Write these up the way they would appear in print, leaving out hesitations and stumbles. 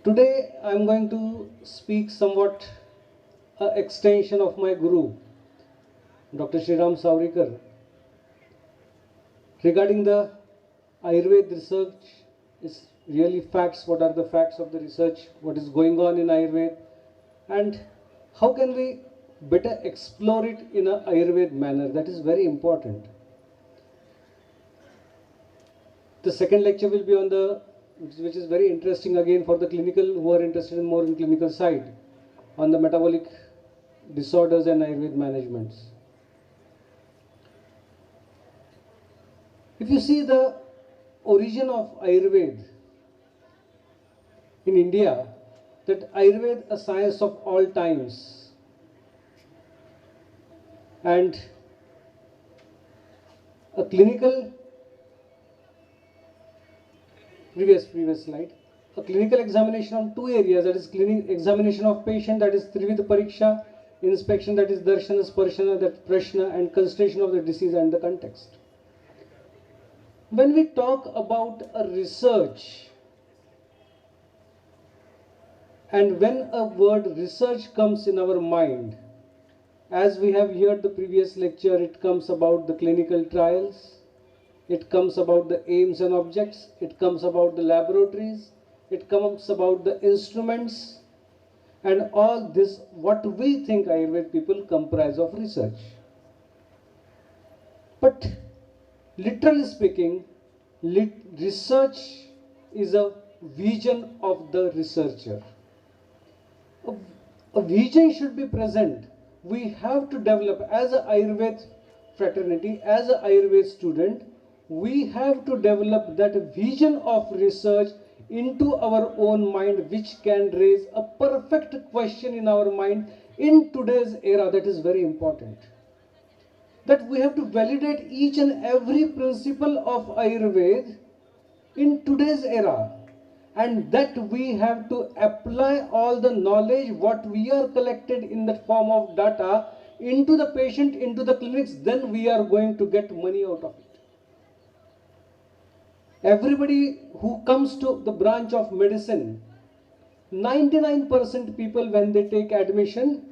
Today I am going to speak somewhat an extension of my guru, Dr. Sriram Savrikar, regarding the Ayurveda research. Is really facts, what are the facts of the research, what is going on in Ayurveda, and how can we better explore it in a Ayurveda manner. That is very important. The second lecture will be on the, which is very interesting again for the clinical, who are interested in more in clinical side, on the metabolic disorders and Ayurveda managements. If you see the origin of Ayurveda in India, that Ayurveda a science of all times, and a clinical previous slide, a clinical examination on two areas, that is clinical examination of patient, that is Trividha Pariksha, inspection, that is Darshana, Sparshana, that Prashna, and consideration of the disease and the context. When we talk about a research, and when a word research comes in our mind, as we have heard the previous lecture, it comes about the clinical trials, it comes about the aims and objects, it comes about the laboratories, it comes about the instruments, and all this, what we think Ayurveda people comprise of research. But literally speaking, research is a vision of the researcher. A vision should be present. We have to develop, as a Ayurveda fraternity, as a Ayurveda student, we have to develop that vision of research into our own mind, which can raise a perfect question in our mind in today's era. That is very important. That we have to validate each and every principle of Ayurveda in today's era, and that we have to apply all the knowledge what we are collected in the form of data into the patient, into the clinics. Then we are going to get money out of it. Everybody who comes to the branch of medicine, 99% people, when they take admission,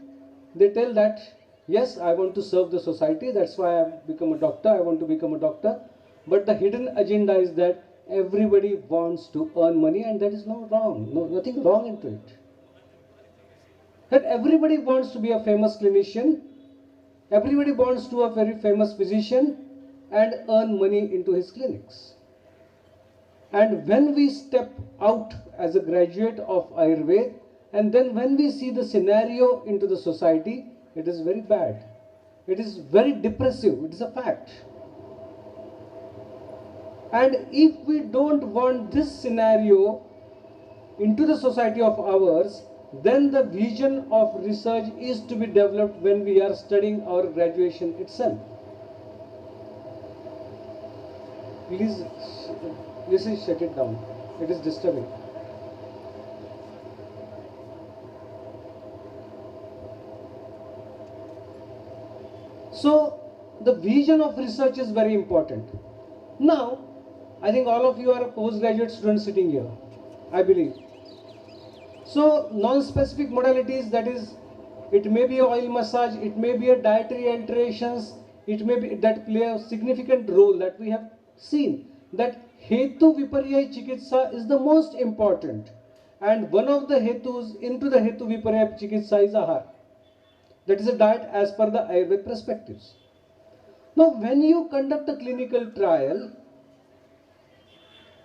they tell that yes, I want to serve the society, that's why I have become a doctor, I want to become a doctor. But the hidden agenda is that everybody wants to earn money, and that is not wrong, nothing wrong into it. That everybody wants to be a famous clinician, everybody wants to be a very famous physician and earn money into his clinics. And when we step out as a graduate of Ayurveda, and then when we see the scenario into the society, it is very bad. It is very depressive. It is a fact. And if we don't want this scenario into the society of ours, then the vision of research is to be developed when we are studying our graduation itself. Please shut it down. It is disturbing. So the vision of research is very important. Now, I think all of you are postgraduate students sitting here, I believe. So non-specific modalities, that is, it may be oil massage, it may be a dietary alterations, it may be that play a significant role, that we have seen that Hetu Viparya Chikitsa is the most important, and one of the Hetus into the Hetu Viparya Chikitsa is Ahar. That is a diet as per the Ayurveda perspectives. Now, when you conduct a clinical trial,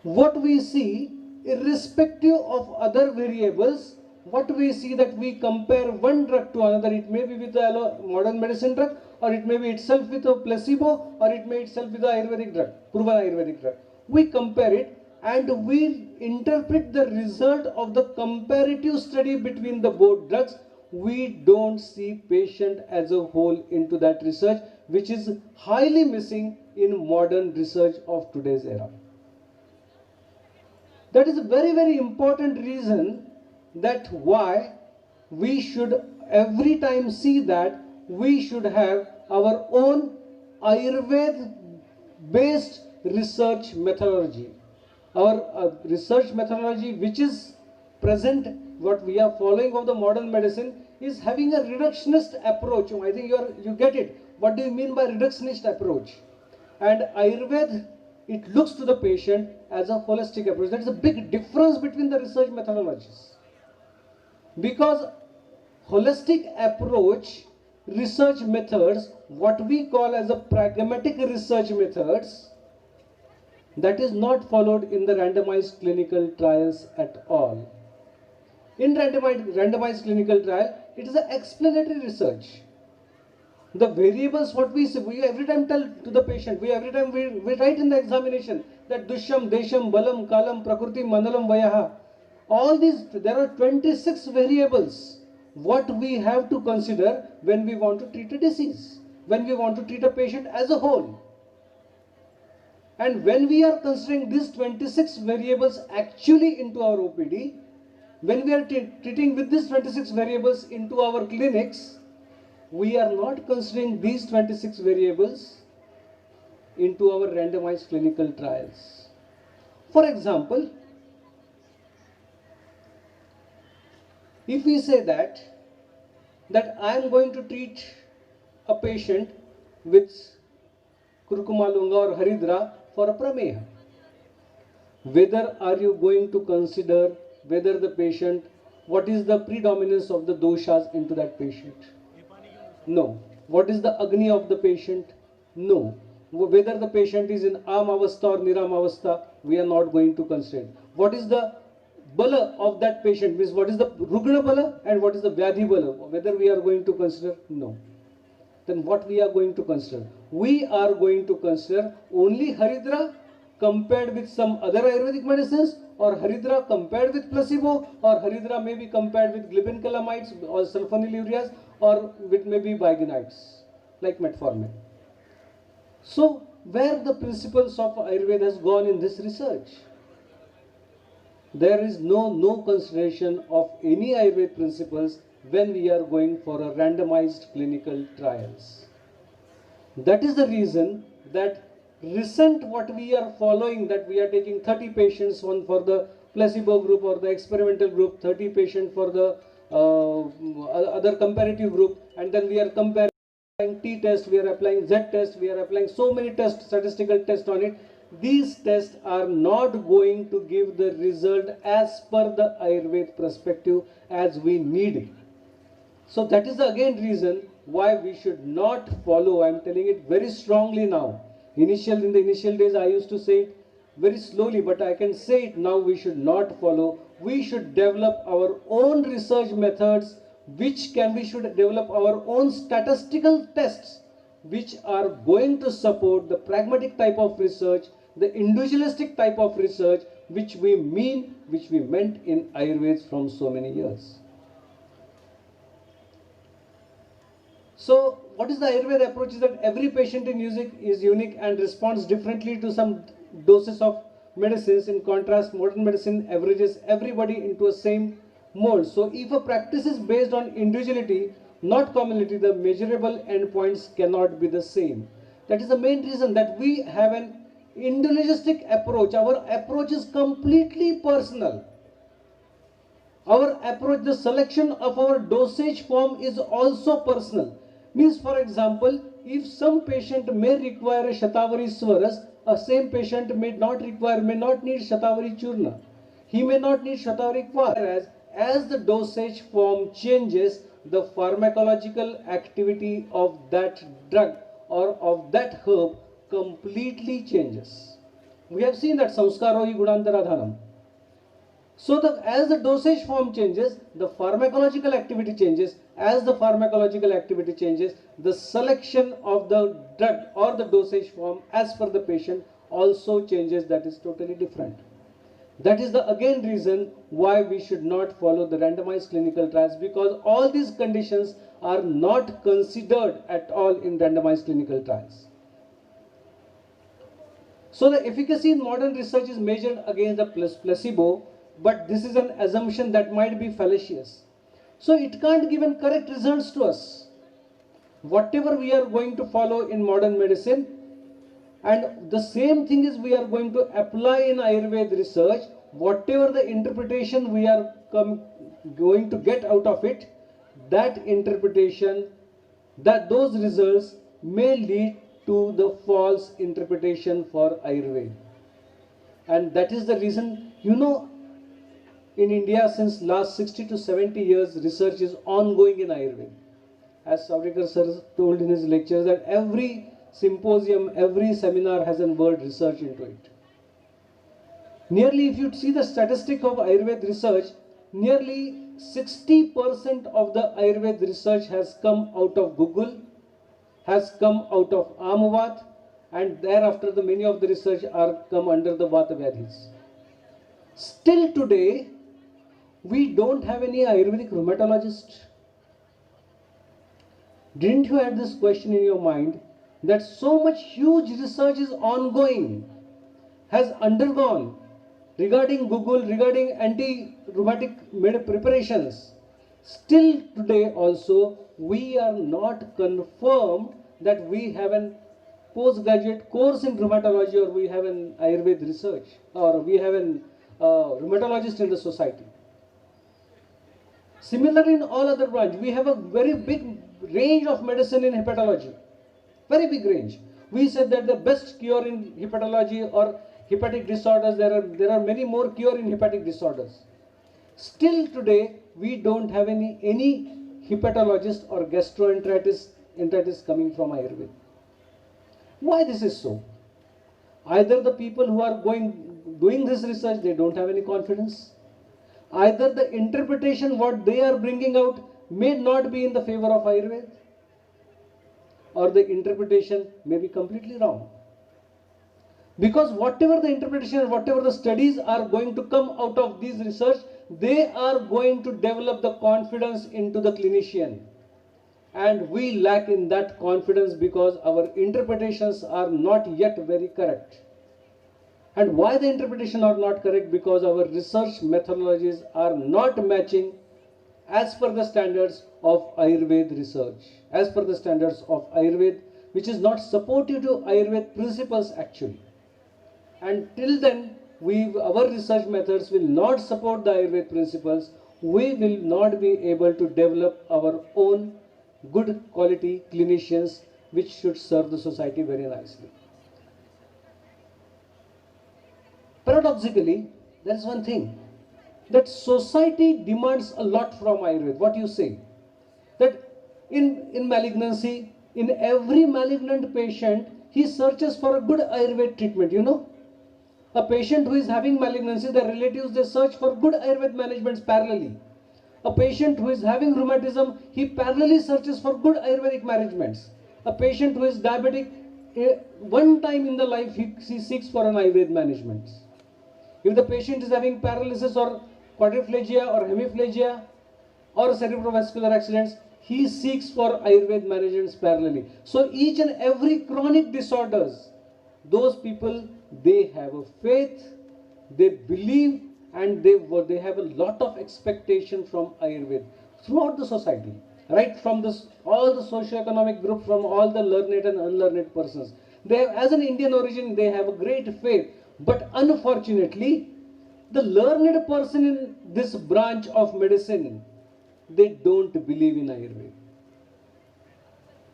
what we see, irrespective of other variables, what we see that we compare one drug to another. It may be with a modern medicine drug, or it may be itself with a placebo, or it may itself with the Ayurvedic drug, proven Ayurvedic drug. We compare it and we interpret the result of the comparative study between the both drugs. We don't see patient as a whole into that research, which is highly missing in modern research of today's era. That is a very, very important reason that why we should every time see that we should have our own Ayurveda based research methodology. Our research methodology, which is present, what we are following of the modern medicine is having a reductionist approach. I think you get it. What do you mean by reductionist approach? And Ayurveda, it looks to the patient as a holistic approach. That is a big difference between the research methodologies. Because holistic approach research methods, what we call as a pragmatic research methods, that is not followed in the randomized clinical trials at all. In randomized clinical trial, it is an explanatory research. The variables, what we say, we every time tell to the patient, we write in the examination that Dusham, Desham, Balam, Kalam, Prakriti, Mandalam, Vayaha. All these, there are 26 variables what we have to consider when we want to treat a disease, when we want to treat a patient as a whole. And when we are considering these 26 variables actually into our OPD, when we are treating with these 26 variables into our clinics, we are not considering these 26 variables into our randomized clinical trials. For example, if we say that I am going to treat a patient with Kurkumalunga or Haridra for a prameha, whether are you going to consider whether the patient, what is the predominance of the doshas into that patient? No. What is the Agni of the patient? No. Whether the patient is in Amavastha or Niramavastha, we are not going to consider. What is the Bala of that patient? Means what is the Rugna Bala and what is the Vyadhi Bala? Whether we are going to consider? No. Then what we are going to consider? We are going to consider only Haridra compared with some other Ayurvedic medicines, or Haridra compared with placebo, or Haridra may be compared with glibenclamide or sulfonylureas, or with maybe bigonides like metformin. So where the principles of Ayurveda has gone in this research? There is no consideration of any Ayurvedic principles when we are going for a randomized clinical trials. That is the reason that recent what we are following, that we are taking 30 patients, one for the placebo group or the experimental group, 30 patients for the other comparative group, and then we are comparing T test, we are applying Z test, we are applying so many tests, statistical tests on it. These tests are not going to give the result as per the Ayurveda perspective as we need. So that is the again reason why we should not follow. I am telling it very strongly now. In the initial days I used to say it very slowly, but I can say it now, we should not follow. We should develop our own research methods, we should develop our own statistical tests which are going to support the pragmatic type of research, the individualistic type of research which we meant in Ayurveda from so many years. So what is the Ayurveda approach is that every patient is unique and responds differently to some doses of medicines. In contrast, modern medicine averages everybody into a same mold. So if a practice is based on individuality, not commonality, the measurable endpoints cannot be the same. That is the main reason that we have an individualistic approach. Our approach is completely personal. Our approach, the selection of our dosage form is also personal. Means, for example, if some patient may require a Shatavari Swaras, a same patient may not need Shatavari Churna. He may not need Shatavari Kwas. Whereas, as the dosage form changes, the pharmacological activity of that drug or of that herb completely changes. We have seen that Samskaro hi Gunantaradhanam. So as the dosage form changes, the pharmacological activity changes. As the pharmacological activity changes, the selection of the drug or the dosage form as per the patient also changes. That is totally different. That is the again reason why we should not follow the randomized clinical trials, because all these conditions are not considered at all in randomized clinical trials. So the efficacy in modern research is measured against the placebo, but this is an assumption that might be fallacious. So it can't give correct results to us. Whatever we are going to follow in modern medicine, and the same thing is we are going to apply in Ayurveda research, whatever the interpretation we are going to get out of it, that interpretation, that those results may lead to the false interpretation for Ayurveda. And that is the reason, in India since last 60 to 70 years, research is ongoing in Ayurveda. As Savdekar sir told in his lectures, that every symposium, every seminar has a word research into it. Nearly, if you see the statistic of Ayurveda research, nearly 60% of the Ayurveda research has come out of Google, has come out of Ahmavad, and thereafter the many of the research are come under the Vata Vyadhis. Still today, we don't have any Ayurvedic rheumatologist. Didn't you have this question in your mind that so much huge research is ongoing, has undergone regarding Google, regarding anti-rheumatic preparations? Still today also, we are not confirmed that we have a postgraduate course in rheumatology, or we have an Ayurveda research, or we have a rheumatologist in the society. Similarly, in all other branches, we have a very big range of medicine in hepatology. Very big range. We said that the best cure in hepatology or hepatic disorders, there are many more cure in hepatic disorders. Still today, we don't have any hepatologist or gastroenteritis coming from Ayurveda. Why this is so? Either the people who are doing this research, they don't have any confidence. Either the interpretation what they are bringing out may not be in the favor of Ayurveda, or the interpretation may be completely wrong. Because whatever the interpretation, whatever the studies are going to come out of these research, they are going to develop the confidence into the clinician. And we lack in that confidence because our interpretations are not yet very correct. And why the interpretation are not correct? Because our research methodologies are not matching as per the standards of Ayurveda research, as per the standards of Ayurveda, which is not supportive to Ayurveda principles actually. And till then, our research methods will not support the Ayurveda principles. We will not be able to develop our own good quality clinicians which should serve the society very nicely. Paradoxically, there is one thing, that society demands a lot from Ayurveda. What you say? That in malignancy, in every malignant patient, he searches for a good Ayurveda treatment, A patient who is having malignancy, the relatives, they search for good Ayurveda managements parallelly. A patient who is having rheumatism, he parallelly searches for good Ayurvedic managements. A patient who is diabetic, one time in the life, he seeks for an Ayurveda management. If the patient is having paralysis or quadriplegia or hemiplegia or cerebrovascular accidents, he seeks for Ayurveda managements parallelly. So each and every chronic disorders, those people, they have a faith, they believe, and they have a lot of expectation from Ayurveda throughout the society, right from all the socio-economic group, from all the learned and unlearned persons. They have, as an Indian origin, they have a great faith. But unfortunately, the learned person in this branch of medicine, they don't believe in Ayurveda.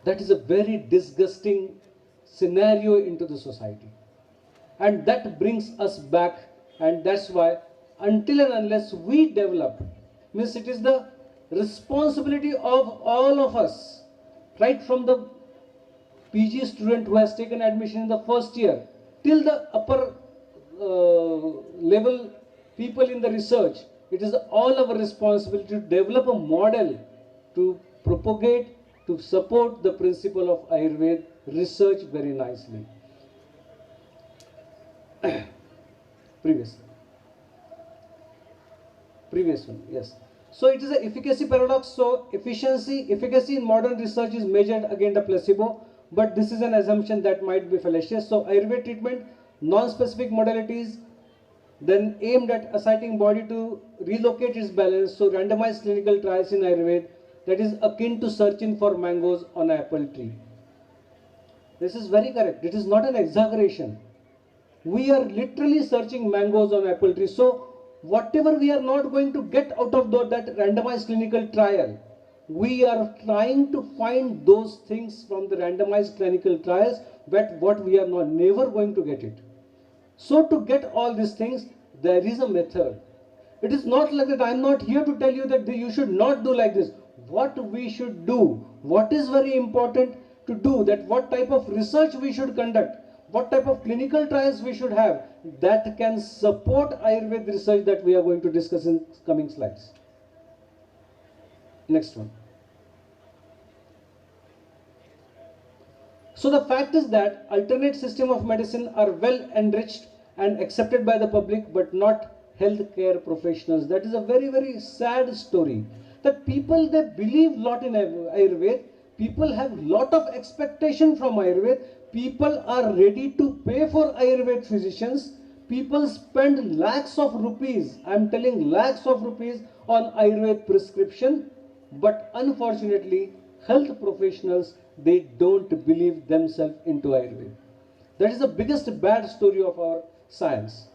That is a very disgusting scenario into the society. And that brings us back, and that's why until and unless we develop, means it is the responsibility of all of us, right from the PG student who has taken admission in the first year till the upper level people in the research, it is all our responsibility to develop a model to propagate, to support the principle of Ayurveda research very nicely. Previous one, yes. So it is an efficacy paradox. So efficacy in modern research is measured against a placebo, but this is an assumption that might be fallacious. So Ayurveda treatment, non-specific modalities, then aimed at assigning body to relocate its balance. So randomized clinical trials in Ayurveda, that is akin to searching for mangoes on an apple tree. This is very correct. It is not an exaggeration. We are literally searching mangoes on apple trees. So whatever we are not going to get out of that randomized clinical trial, we are trying to find those things from the randomized clinical trials, but what we are not never going to get it. So to get all these things, there is a method. It is not like that. I am not here to tell you that you should not do like this. What we should do, what is very important to do, that what type of research we should conduct, what type of clinical trials we should have, that can support Ayurveda research that we are going to discuss in coming slides. Next one. So the fact is that alternate system of medicine are well enriched and accepted by the public, but not healthcare professionals. That is a very, very sad story. That people, they believe lot in Ayurveda. People have lot of expectation from Ayurveda. People are ready to pay for Ayurveda physicians. People spend lakhs of rupees. I am telling lakhs of rupees on Ayurveda prescription. But unfortunately, health professionals, they don't believe themselves into Ayurveda. That is the biggest bad story of our science.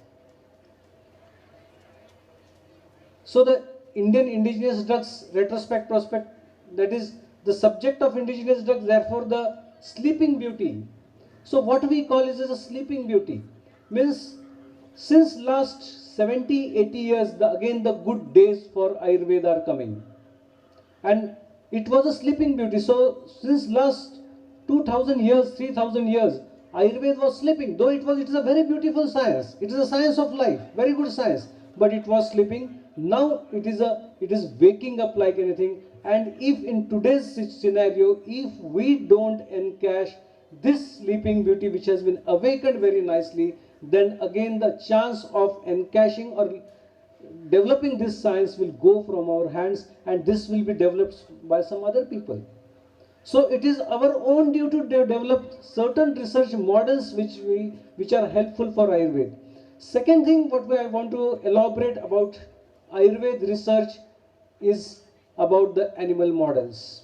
So the Indian indigenous drugs retrospect prospect, that is the subject of indigenous drugs, therefore the sleeping beauty. So what we call is a sleeping beauty. Means since last 70-80 years, again the good days for Ayurveda are coming. And it was a sleeping beauty. So since last 2000 years, 3000 years, Ayurveda was sleeping. Though it is a very beautiful science. It is a science of life, very good science. But it was sleeping. Now it is waking up like anything. And if in today's scenario, if we don't encash this sleeping beauty which has been awakened very nicely, then again the chance of encashing or developing this science will go from our hands, and this will be developed by some other people. So it is our own duty to develop certain research models which are helpful for Ayurveda. Second thing what I want to elaborate about Ayurveda research is about the animal models.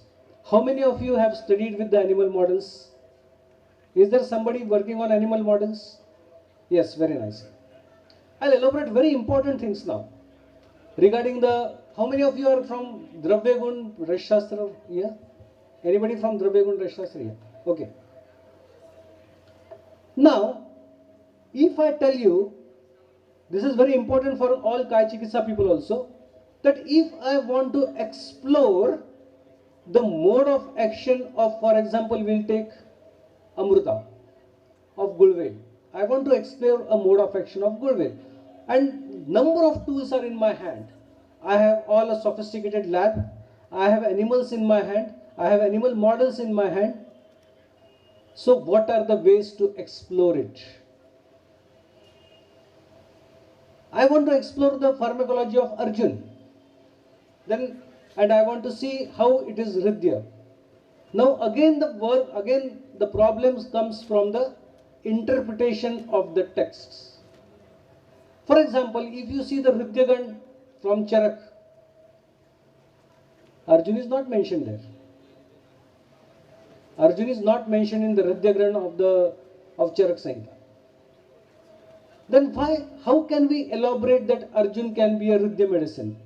How many of you have studied with the animal models? Is there somebody working on animal models? Yes, very nice. I'll elaborate very important things now. Regarding how many of you are from Dravya Gun Rashashastra here? Anybody from Dravya Gun Rashashastra here? Okay. Now, if I tell you, this is very important for all Kai Chikitsa people also, that if I want to explore the mode of action of, for example, we'll take Amruta of Gulvel. I want to explore a mode of action of Gulvel. And number of tools are in my hand. I have all a sophisticated lab. I have animals in my hand. I have animal models in my hand. So what are the ways to explore it? I want to explore the pharmacology of Arjun. And I want to see how it is Hridya. Now again the problems comes from the interpretation of the texts. For example, if you see the Hridyagan from Charak, Arjun is not mentioned there. Arjun is not mentioned in the Hridyagan of Charak Samhita. Then how can we elaborate that Arjun can be a Hridya medicine?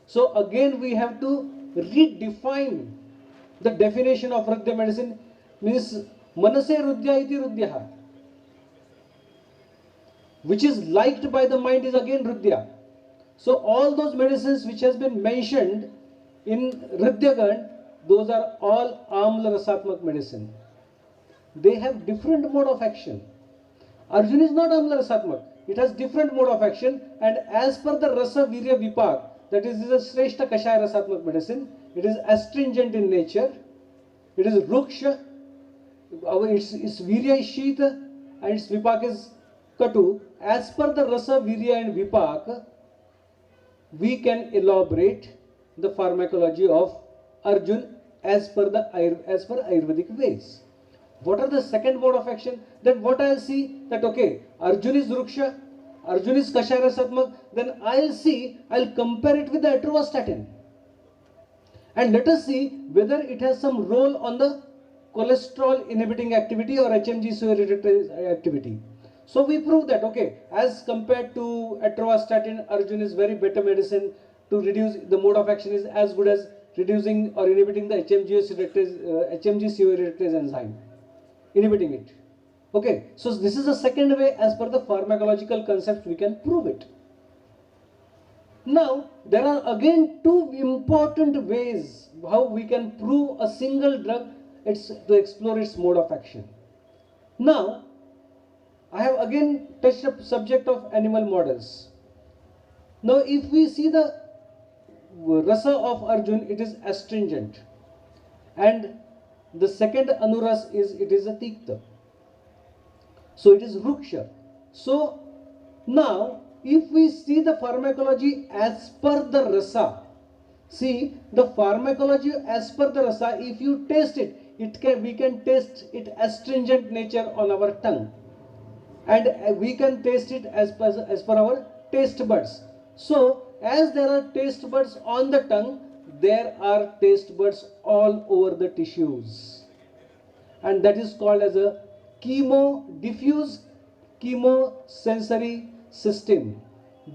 So again we have to redefine the definition of Hridya medicine, means Manase Hridya iti Hridyaha. Which is liked by the mind is again Hridya. So all those medicines which has been mentioned in Hridyagan, those are all Amla Rasatmak medicine. They have different mode of action. Arjun is not Amla Rasatmak. It has different mode of action, and as per the Rasa Virya Vipak, that is a Shreshta Kashaya Rasatmak medicine, it is astringent in nature, it is Ruksha, its Virya is Shita and its Vipak is Katu. As per the Rasa, Virya and Vipak, we can elaborate the pharmacology of Arjun as per Ayurvedic ways. What are the second mode of action? Then what I'll see that okay, Arjun is Ruksha, Arjun is Kashaya Rasatmak, then I'll compare it with the atorvastatin. And let us see whether it has some role on the cholesterol inhibiting activity or HMG related activity. So we prove that, okay, as compared to atorvastatin, Arjun is very better medicine to reduce, the mode of action is as good as reducing or inhibiting the HMG-CoA reductase enzyme, inhibiting it. Okay, so this is the second way as per the pharmacological concept we can prove it. Now, there are again two important ways how we can prove a single drug to explore its mode of action. Now, I have again touched the subject of animal models. Now, if we see the rasa of Arjun, it is astringent, and the second anuras is, it is a tikta. So it is ruksha. So now, if we see the pharmacology as per the rasa, see the pharmacology as per the rasa, if you taste it, we can taste it astringent nature on our tongue, and we can taste it as per our taste buds. So as there are taste buds on the tongue, there are taste buds all over the tissues, and that is called as a diffuse chemosensory system.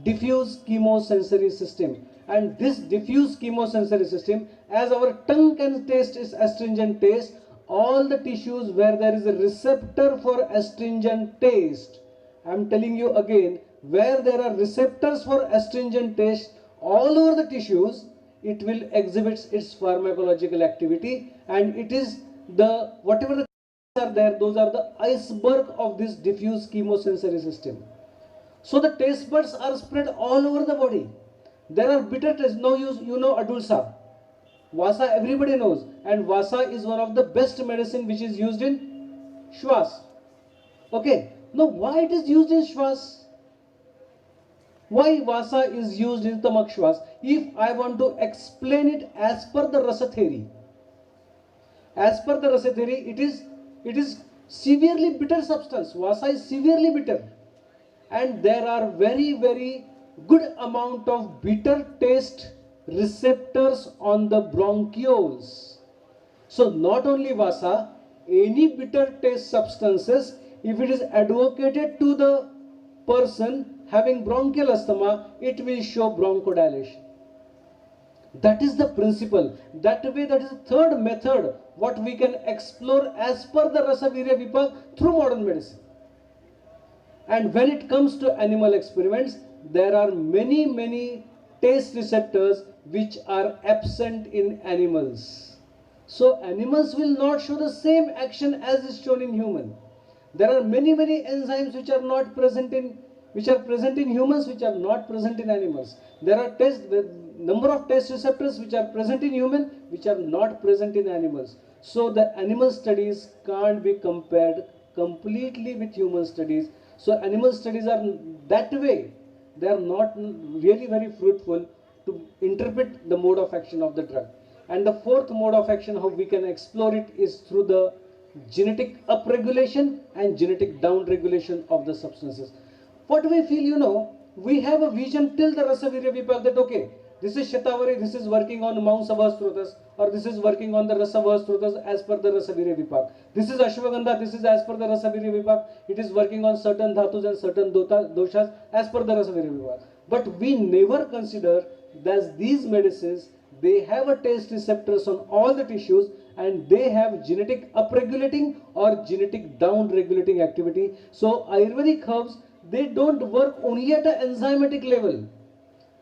Diffuse chemosensory system. And this diffuse chemosensory system, as our tongue can taste its astringent taste, all the tissues where there is a receptor for astringent taste, I am telling you again, where there are receptors for astringent taste all over the tissues, it will exhibit its pharmacological activity, and it is the, whatever the are there, those are the iceberg of this diffuse chemosensory system. So the taste buds are spread all over the body. There are bitter tastes. Now you know Adulsa. Vasa everybody knows, and Vasa is one of the best medicine which is used in Shwas. Okay. Now why it is used in Shwas? Why Vasa is used in Tamak Shwas? If I want to explain it as per the Rasa theory. As per the Rasa theory, it is severely bitter substance. Vasa is severely bitter, and there are very good amount of bitter taste receptors on the bronchioles. So not only Vasa, any bitter taste substances, if it is advocated to the person having bronchial asthma, it will show bronchodilation. That is the principle. That way, that is the third method what we can explore as per the Rasa Virya Vipak through modern medicine. And when it comes to animal experiments, there are many taste receptors which are absent in animals. So animals will not show the same action as is shown in human. There are many enzymes which are not present in, which are present in humans, which are not present in animals. There are number of taste receptors which are present in human, which are not present in animals. So the animal studies can't be compared completely with human studies. So animal studies are that way, they are not really very fruitful to interpret the mode of action of the drug. And the fourth mode of action, how we can explore it, is through the genetic upregulation and genetic downregulation of the substances. What we feel, we have a vision till the Rasa Virya Vipak that, okay, this is Shatavari, this is working on Mausava Strotas, or this is working on the Rasava Strotas as per the Rasa Virya Vipak. This is Ashwagandha, this is as per the Rasa Virya Vipak. It is working on certain dhatus and certain doshas as per the Rasa Virya Vipak. But we never consider that these medicines, they have a taste receptors on all the tissues, and they have genetic upregulating or genetic downregulating activity. So Ayurvedic herbs, they don't work only at an enzymatic level.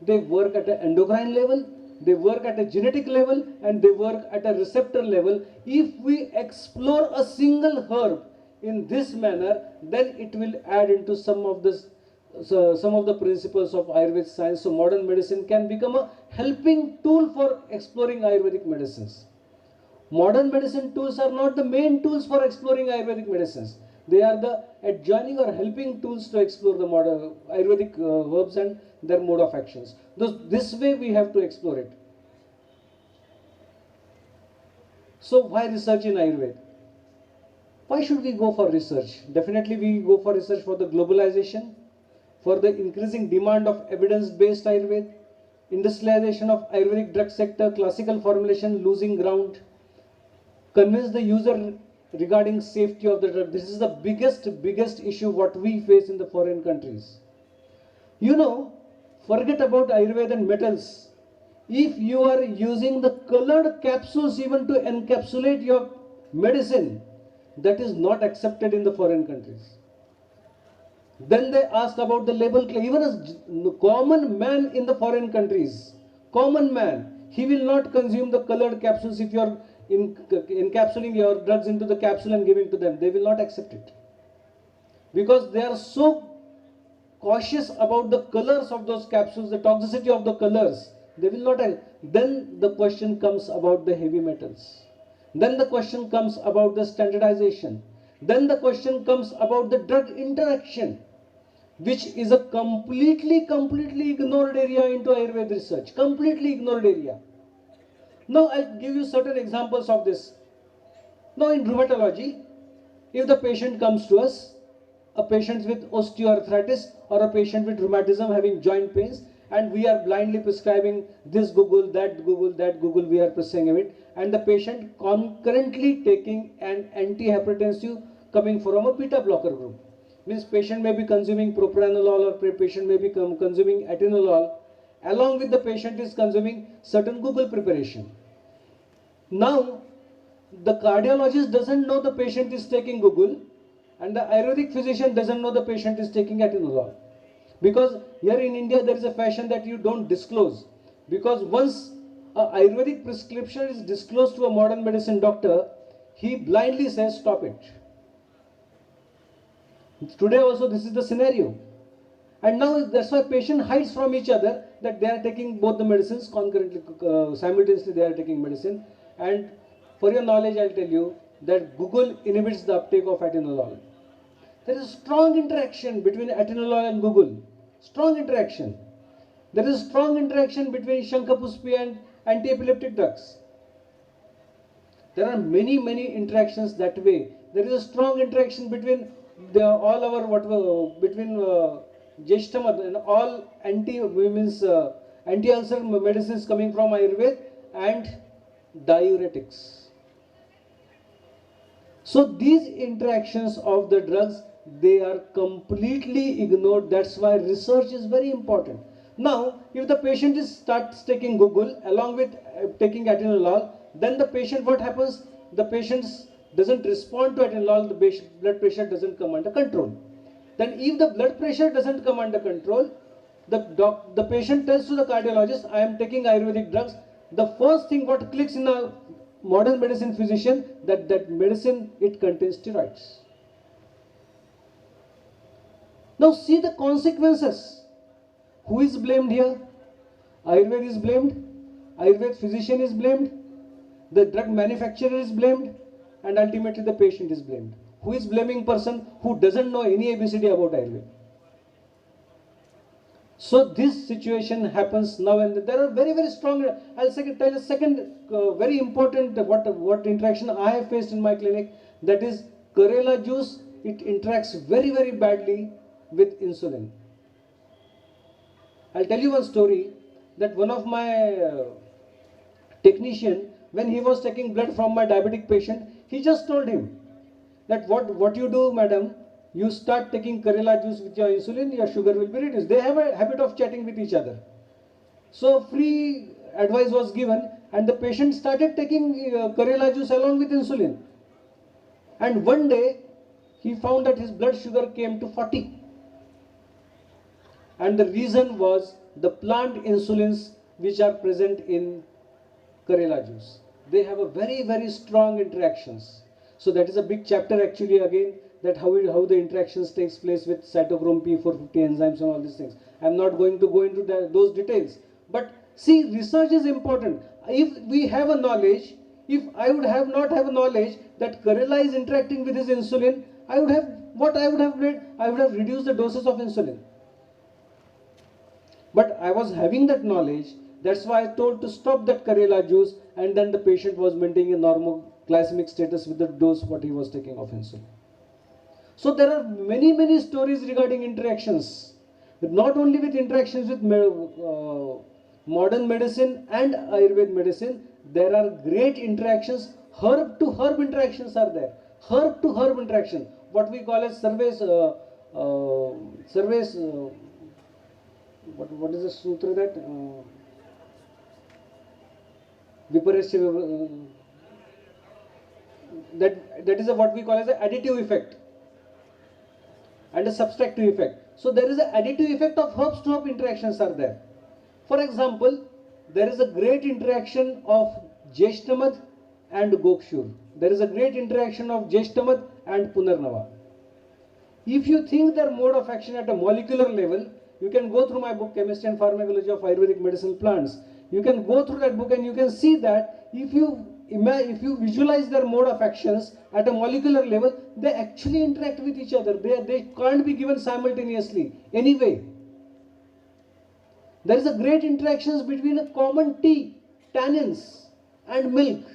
They work at an endocrine level, they work at a genetic level, and they work at a receptor level. If we explore a single herb in this manner, then it will add into some of the principles of Ayurvedic science. So modern medicine can become a helping tool for exploring Ayurvedic medicines. Modern medicine tools are not the main tools for exploring Ayurvedic medicines. They are the adjoining or helping tools to explore the modern Ayurvedic herbs and their mode of actions. This way we have to explore it. So why research in Ayurveda? Why should we go for research? Definitely we go for research for the globalization, for the increasing demand of evidence-based Ayurveda, industrialization of Ayurvedic drug sector, classical formulation losing ground, convince the user regarding safety of the drug. This is the biggest issue what we face in the foreign countries. You know, forget about Ayurveda and metals. If you are using the colored capsules even to encapsulate your medicine, that is not accepted in the foreign countries. Then they ask about the label claim. Even a common man in the foreign countries, common man, he will not consume the colored capsules if you are encapsulating your drugs into the capsule and giving to them. They will not accept it. Because they are so cautious about the colors of those capsules, the toxicity of the colors. They will not. Then the question comes about the heavy metals. Then the question comes about the standardization. Then the question comes about the drug interaction, which is a completely ignored area into Ayurveda research. Completely ignored area. Now I'll give you certain examples of this. Now in rheumatology, if the patient comes to us, a patient with osteoarthritis or a patient with rheumatism having joint pains, and we are blindly prescribing this Google, that Google, we are prescribing it, and the patient concurrently taking an antihypertensive coming from a beta blocker group. Means patient may be consuming propranolol or patient may be consuming atenolol. Along with the patient is consuming certain Google preparation. Now, the cardiologist doesn't know the patient is taking Google, and the Ayurvedic physician doesn't know the patient is taking atenolol. Because here in India there is a fashion that you don't disclose. Because once a Ayurvedic prescription is disclosed to a modern medicine doctor, he blindly says stop it. Today also this is the scenario. And now that's why patient hides from each other that they are taking both the medicines concurrently, simultaneously they are taking medicine. And for your knowledge, I'll tell you that Google inhibits the uptake of atenolol. There is a strong interaction between atenolol and Google. Strong interaction. There is a strong interaction between Shankhapuspi and anti-epileptic drugs. There are many interactions that way. There is a strong interaction between Jeshtamad and all anti-ulcer medicines coming from Ayurveda and diuretics. So these interactions of the drugs, they are completely ignored. That's why research is very important. Now, if the patient starts taking Google along with taking atenolol, then the patient, what happens? The patient doesn't respond to atenolol, the blood pressure doesn't come under control. Then if the blood pressure doesn't come under control, the patient tells to the cardiologist, I am taking Ayurvedic drugs. The first thing what clicks in a modern medicine physician, that medicine, it contains steroids. Now see the consequences. Who is blamed here? Ayurveda is blamed, Ayurveda physician is blamed, the drug manufacturer is blamed, and ultimately the patient is blamed. Who is blaming person? Who doesn't know any ABCD about Ayurveda. So this situation happens now, and there are very strong. I'll tell a second very important what interaction I have faced in my clinic. That is Karela juice. It interacts very badly with insulin. I'll tell you one story that one of my technician, when he was taking blood from my diabetic patient, he just told him that what you do, madam, you start taking Karela juice with your insulin, your sugar will be reduced. They have a habit of chatting with each other. So free advice was given, and the patient started taking Karela juice along with insulin. And one day, he found that his blood sugar came to 40. And the reason was the plant insulins which are present in Karela juice. They have a very strong interactions. So that is a big chapter actually again, that how the interactions takes place with cytochrome P450 enzymes and all these things. I am not going to go into those details. But see, research is important. If we have a knowledge, if I would have not have a knowledge that Karela is interacting with his insulin, I would have reduced the doses of insulin. But I was having that knowledge, that's why I told to stop that Karela juice, and then the patient was maintaining a normal glycemic status with the dose what he was taking of insulin. So there are many stories regarding interactions, not only with interactions with modern medicine and Ayurvedic medicine. There are great interactions, herb to herb interactions are there. herb to herb interaction, what we call as surveys, surveys, what is the sutra that? Viparasya, that is what we call as an additive effect and a subtractive effect. So there is an additive effect of herbs to herb interactions are there. For example, there is a great interaction of Jeshtamad and Gokshur. There is a great interaction of Jeshtamad and Punarnava. If you think their mode of action at a molecular level, you can go through my book Chemistry and Pharmacology of Ayurvedic Medicinal Plants. You can go through that book and you can see that if you visualize their mode of actions at a molecular level, they actually interact with each other. They can't be given simultaneously anyway. There is a great interactions between a common tea, tannins and milk.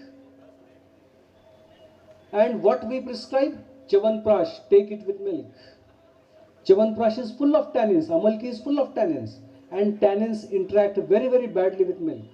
And what we prescribe? Chyawanprash, take it with milk. Chyawanprash is full of tannins, Amalki is full of tannins, and tannins interact very, very badly with milk.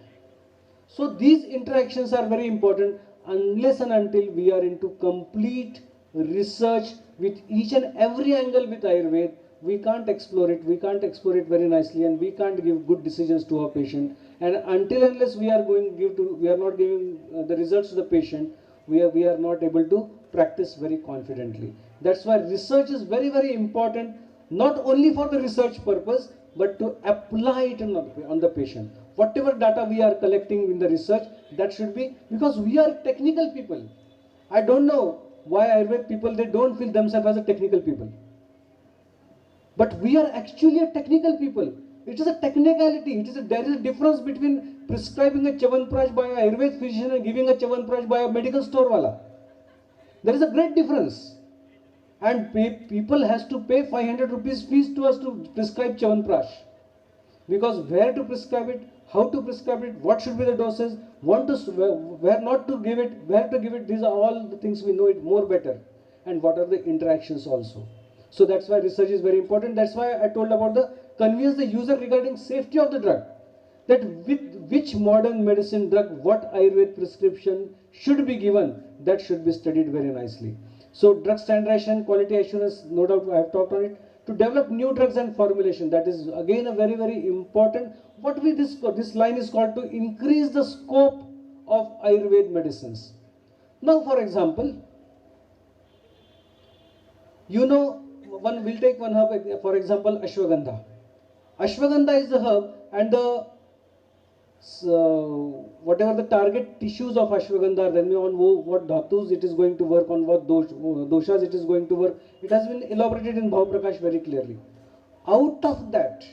So these interactions are very important unless and until we are into complete research with each and every angle with Ayurveda. We can't explore it very nicely, and we can't give good decisions to our patient. And until unless we are not giving the results to the patient, we are not able to practice very confidently. That's why research is very, very important, not only for the research purpose, but to apply it on the patient. Whatever data we are collecting in the research, that should be, because we are technical people. I don't know why Ayurvedic people, they don't feel themselves as a technical people. But we are actually a technical people. It is a technicality. There is a difference between prescribing a Chyawanprash by a Ayurvedic physician and giving a Chyawanprash by a medical store wala. There is a great difference. And people has to pay 500 rupees fees to us to prescribe Chyawanprash. Because where to prescribe it, how to prescribe it, what should be the doses, where not to give it, where to give it, these are all the things we know it more better. And what are the interactions also. So that's why research is very important. That's why I told about the convince the user regarding safety of the drug. That with which modern medicine drug, what Ayurvedic prescription should be given, that should be studied very nicely. So drug standardization, quality assurance, no doubt I have talked on it. To develop new drugs and formulation, that is again a very, very important. This line is called to increase the scope of Ayurvedic medicines. Now, for example, we'll take one herb, for example, Ashwagandha. Ashwagandha is the herb, and whatever the target tissues of Ashwagandha, then on what dhatus it is going to work, on what doshas it is going to work, it has been elaborated in Bhav Prakash very clearly. Out of that,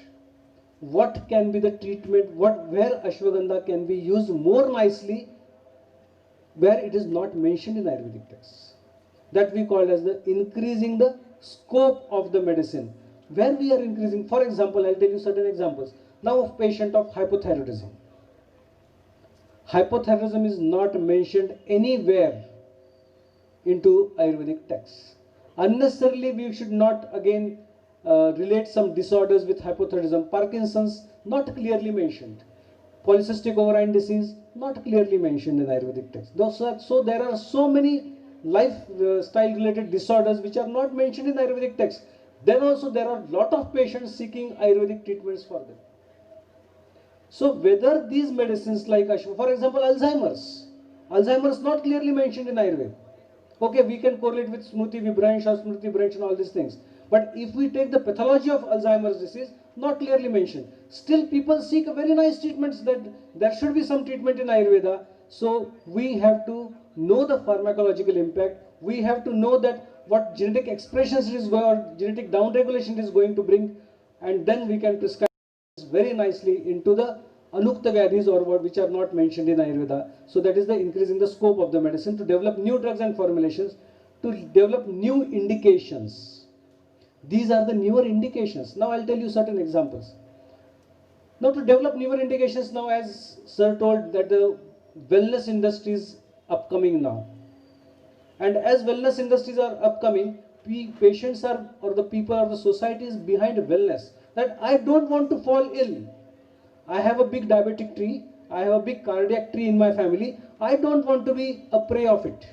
what can be the treatment, where Ashwagandha can be used more nicely, where it is not mentioned in Ayurvedic texts. That we call as the increasing the scope of the medicine. Where we are increasing, for example, I'll tell you certain examples. Now, of patient of hypothyroidism. Hypothyroidism is not mentioned anywhere into Ayurvedic texts. Unnecessarily, we should not again relate some disorders with hypothyroidism. Parkinson's, not clearly mentioned. Polycystic ovarian disease, not clearly mentioned in Ayurvedic texts. So there are so many lifestyle related disorders which are not mentioned in Ayurvedic texts. Then also there are a lot of patients seeking Ayurvedic treatments for them. So whether these medicines like for example, Alzheimer's not clearly mentioned in Ayurveda. Okay, we can correlate with Smruti Vibhransh or Smruti Vibhransh and all these things. But if we take the pathology of Alzheimer's disease, not clearly mentioned. Still people seek a very nice treatments, that there should be some treatment in Ayurveda. So we have to know the pharmacological impact. We have to know that what genetic expressions it is going, or genetic downregulation it is going to bring, and then we can prescribe very nicely into the Anukta Vyadhis, or which are not mentioned in Ayurveda. So that is the increasing the scope of the medicine, to develop new drugs and formulations, to develop new indications. These are the newer indications. Now I'll tell you certain examples. Now to develop newer indications, now as Sir told that the wellness industry is upcoming now. And as wellness industries are upcoming, patients are, or the people or the society is behind wellness. That I don't want to fall ill. I have a big diabetic tree. I have a big cardiac tree in my family. I don't want to be a prey of it.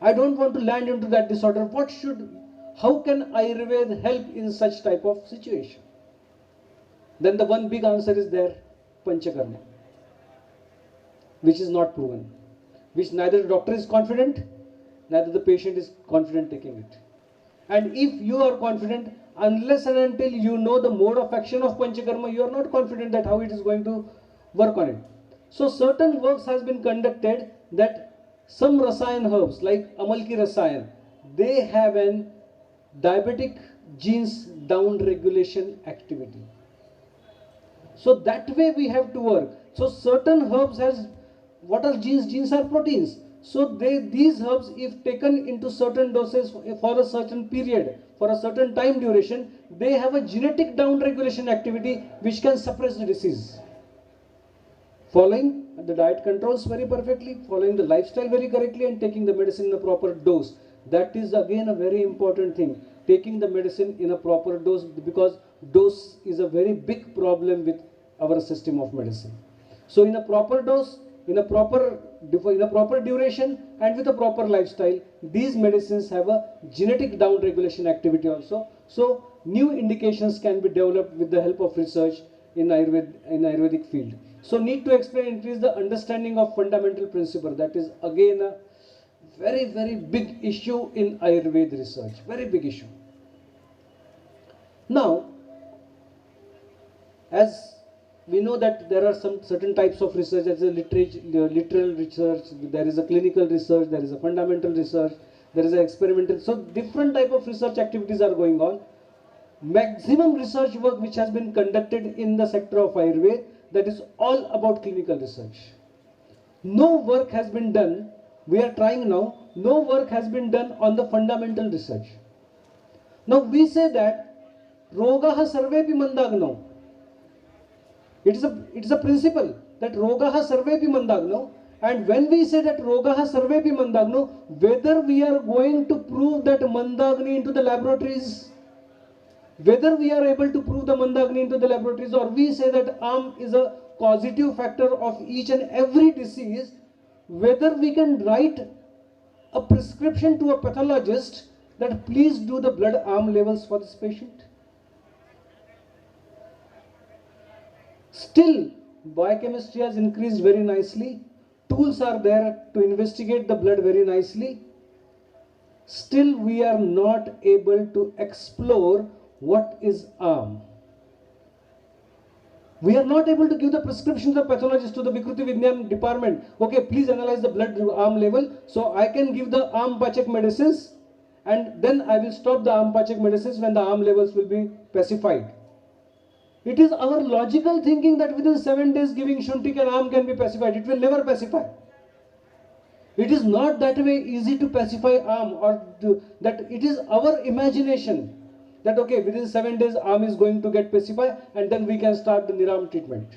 I don't want to land into that disorder. How can Ayurveda help in such type of situation? Then the one big answer is there, Panchakarma, which is not proven, which neither the doctor is confident, neither the patient is confident taking it. And if you are confident, unless and until you know the mode of action of Panchakarma, you are not confident that how it is going to work on it. So certain works has been conducted that some Rasayan herbs like Amalki Rasayan, they have an diabetic genes down regulation activity. So that way we have to work. So certain herbs has, what are genes? Genes are proteins. So these herbs, if taken into certain doses for a certain period, for a certain time duration, they have a genetic down regulation activity which can suppress the disease. Following the diet controls very perfectly, following the lifestyle very correctly, and taking the medicine in a proper dose. That is again a very important thing. Taking the medicine in a proper dose, because dose is a very big problem with our system of medicine. So in a proper dose, in a proper duration, and with a proper lifestyle, these medicines have a genetic down regulation activity also. So new indications can be developed with the help of research in Ayurvedic field. So need to explain, increase the understanding of fundamental principle. That is again a very, very big issue in Ayurveda research. Very big issue. Now, as we know that there are some certain types of research, as a literal research, there is a clinical research, there is a fundamental research, there is an experimental. So different type of research activities are going on. Maximum research work which has been conducted in the sector of Ayurveda, that is all about clinical research. No work has been done, we are trying now, no work has been done on the fundamental research. Now we say that Rogaha Sarvepi Mandagno. It is a principle that Rogaha Sarvepi Mandagno, and when we say that Rogaha Sarvepi Mandagno, whether we are going to prove that Mandagni into the laboratories, whether we are able to prove the Mandagni into the laboratories, or we say that is a causative factor of each and every disease, whether we can write a prescription to a pathologist that please do the blood levels for this patient. Still, biochemistry has increased very nicely. Tools are there to investigate the blood very nicely. Still, we are not able to explore what is ARM. We are not able to give the prescription to the pathologist, to the Vikruti Vignan department. Okay, please analyze the blood level. So I can give the Pachak medicines, and then I will stop the Pachak medicines when the levels will be pacified. It is our logical thinking that within 7 days giving Shuntik and can be pacified. It will never pacify. It is not that way easy to pacify or that it is our imagination that okay, within 7 days is going to get pacified and then we can start the Niram treatment.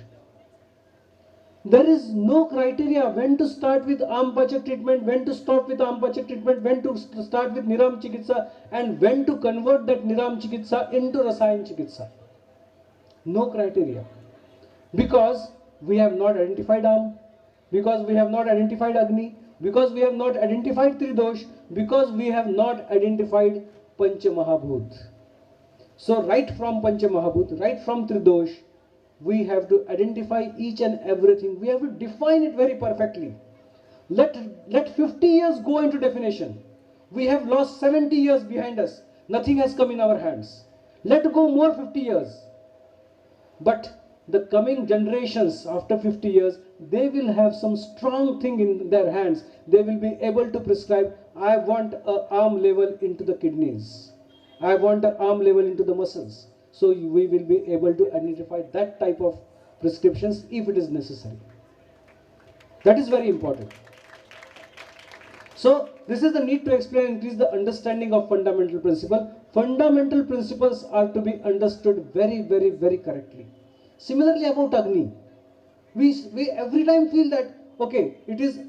There is no criteria when to start with Pachak treatment, when to stop with Pachak treatment, when to start with Niram Chikitsa, and when to convert that Niram Chikitsa into Rasayan Chikitsa. No criteria. Because we have not identified because we have not identified Agni, because we have not identified Tridosh, because we have not identified Pancha Mahabhut. So right from Pancha Mahabhut, right from Tridosh, we have to identify each and everything. We have to define it very perfectly. Let 50 years go into definition. We have lost 70 years behind us. Nothing has come in our hands. Let go more 50 years. But the coming generations after 50 years, they will have some strong thing in their hands. They will be able to prescribe, I want an arm level into the kidneys. I want an arm level into the muscles. So we will be able to identify that type of prescriptions if it is necessary. That is very important. So this is the need to explain and increase the understanding of fundamental principle. Fundamental principles are to be understood very, very, very correctly. Similarly about Agni, we every time feel that okay, it is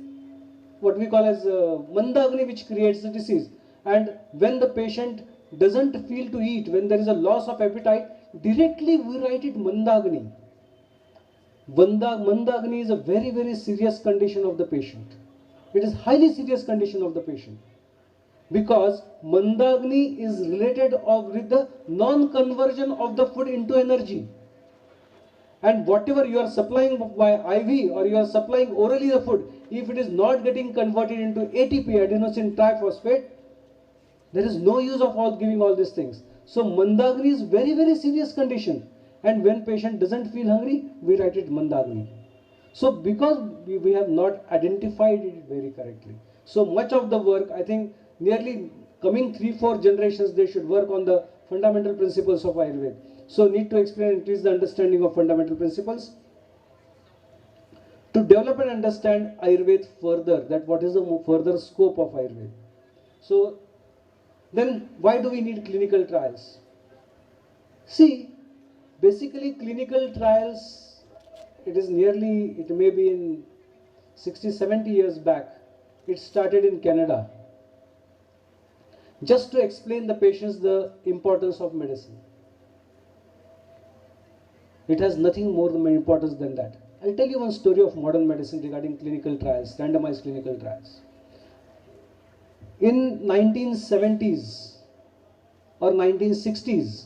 what we call as Manda Agni which creates the disease, and when the patient doesn't feel to eat, when there is a loss of appetite, directly we write it Manda Agni. Manda Agni is a very, very serious condition of the patient. It is highly serious condition of the patient. because Mandagni is related with the non-conversion of the food into energy. And whatever you are supplying by IV or you are supplying orally the food, if it is not getting converted into ATP, adenosine triphosphate, there is no use of giving all these things. So Mandagni is very, very serious condition. And when patient doesn't feel hungry, we write it Mandagni. So because we have not identified it very correctly. So much of the work, I think nearly coming 3-4 generations, they should work on the fundamental principles of Ayurveda. So need to explain, increase the understanding of fundamental principles. To develop and understand Ayurveda further, that what is the further scope of Ayurveda. So then why do we need clinical trials? See, basically clinical trials, it may be in 60-70 years back, it started in Canada. Just to explain the patients the importance of medicine. It has nothing more importance than that. I'll tell you one story of modern medicine regarding clinical trials, randomized clinical trials. In 1970s or 1960s,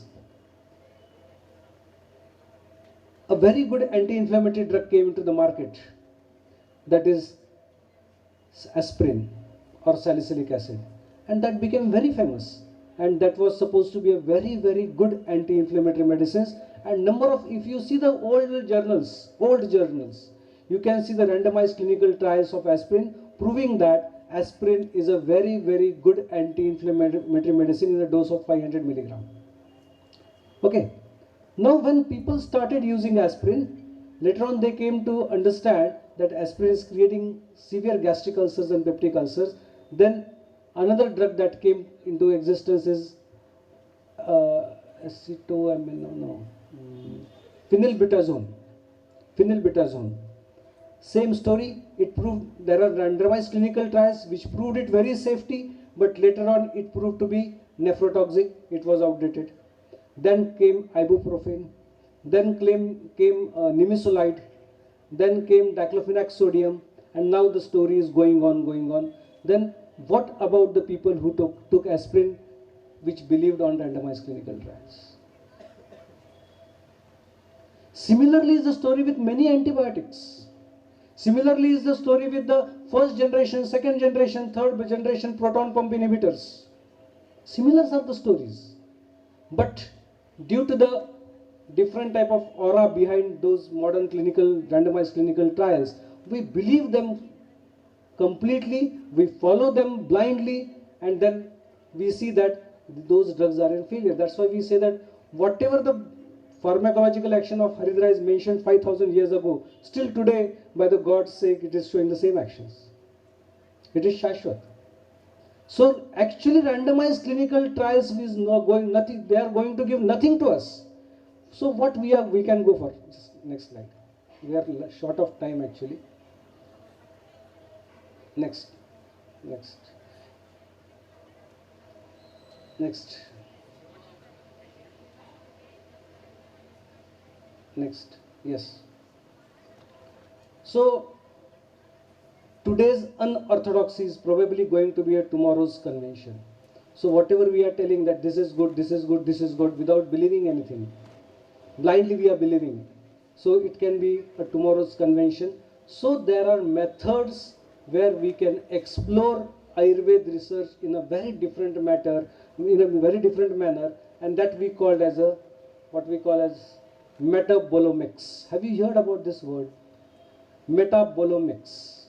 a very good anti-inflammatory drug came into the market, that is aspirin or salicylic acid, and that became very famous, and that was supposed to be a very, very good anti-inflammatory medicines. And number of, if you see the old journals, you can see the randomized clinical trials of aspirin proving that aspirin is a very, very good anti-inflammatory medicine in a dose of 500 milligram. Okay. Now when people started using aspirin, later on they came to understand that aspirin is creating severe gastric ulcers and peptic ulcers. Then another drug that came into existence is phenylbutazone. Same story, it proved there are randomized clinical trials which proved it very safety, but later on it proved to be nephrotoxic, it was outdated. Then came ibuprofen, then came nimesulide, then came diclofenac sodium, and now the story is going on. Then what about the people who took aspirin which believed on randomized clinical trials? Similarly is the story with many antibiotics. Similarly is the story with the first generation, second generation, third generation proton pump inhibitors. Similar are the stories. But due to the different type of aura behind those modern randomized clinical trials, we believe them completely, we follow them blindly, and then we see that those drugs are in failure. That's why we say that whatever the pharmacological action of Haridra is mentioned 5,000 years ago, still today, by the God's sake, it is showing the same actions. It is Shashwat. So actually randomized clinical trials is not going nothing, they are going to give nothing to us. So what we can go for. Just next slide. We are short of time actually. Next. Yes. So today's unorthodoxy is probably going to be a tomorrow's convention. So whatever we are telling that this is good, without believing anything, blindly we are believing. So it can be a tomorrow's convention. So there are methods where we can explore Ayurveda research in a very different manner, and that we called as what we call as metabolomics. Have you heard about this word? Metabolomics.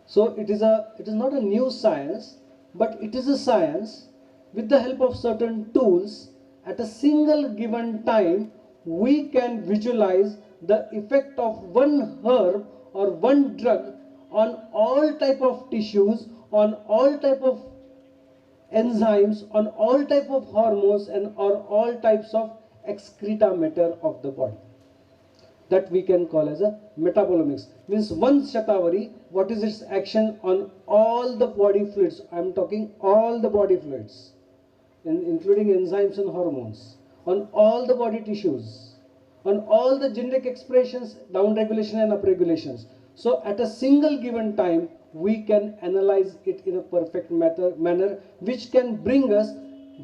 So it is not a new science, but it is a science with the help of certain tools. At a single given time, we can visualize the effect of one herb or one drug on all type of tissues, on all type of enzymes, on all type of hormones, and on all types of excreta matter of the body. That we can call as a metabolomics. Means one shatavari, what is its action on all the body fluids? I am talking all the body fluids, including enzymes and hormones, on all the body tissues, on all the genetic expressions, down regulation and up regulations. So at a single given time, we can analyze it in a perfect manner, which can bring us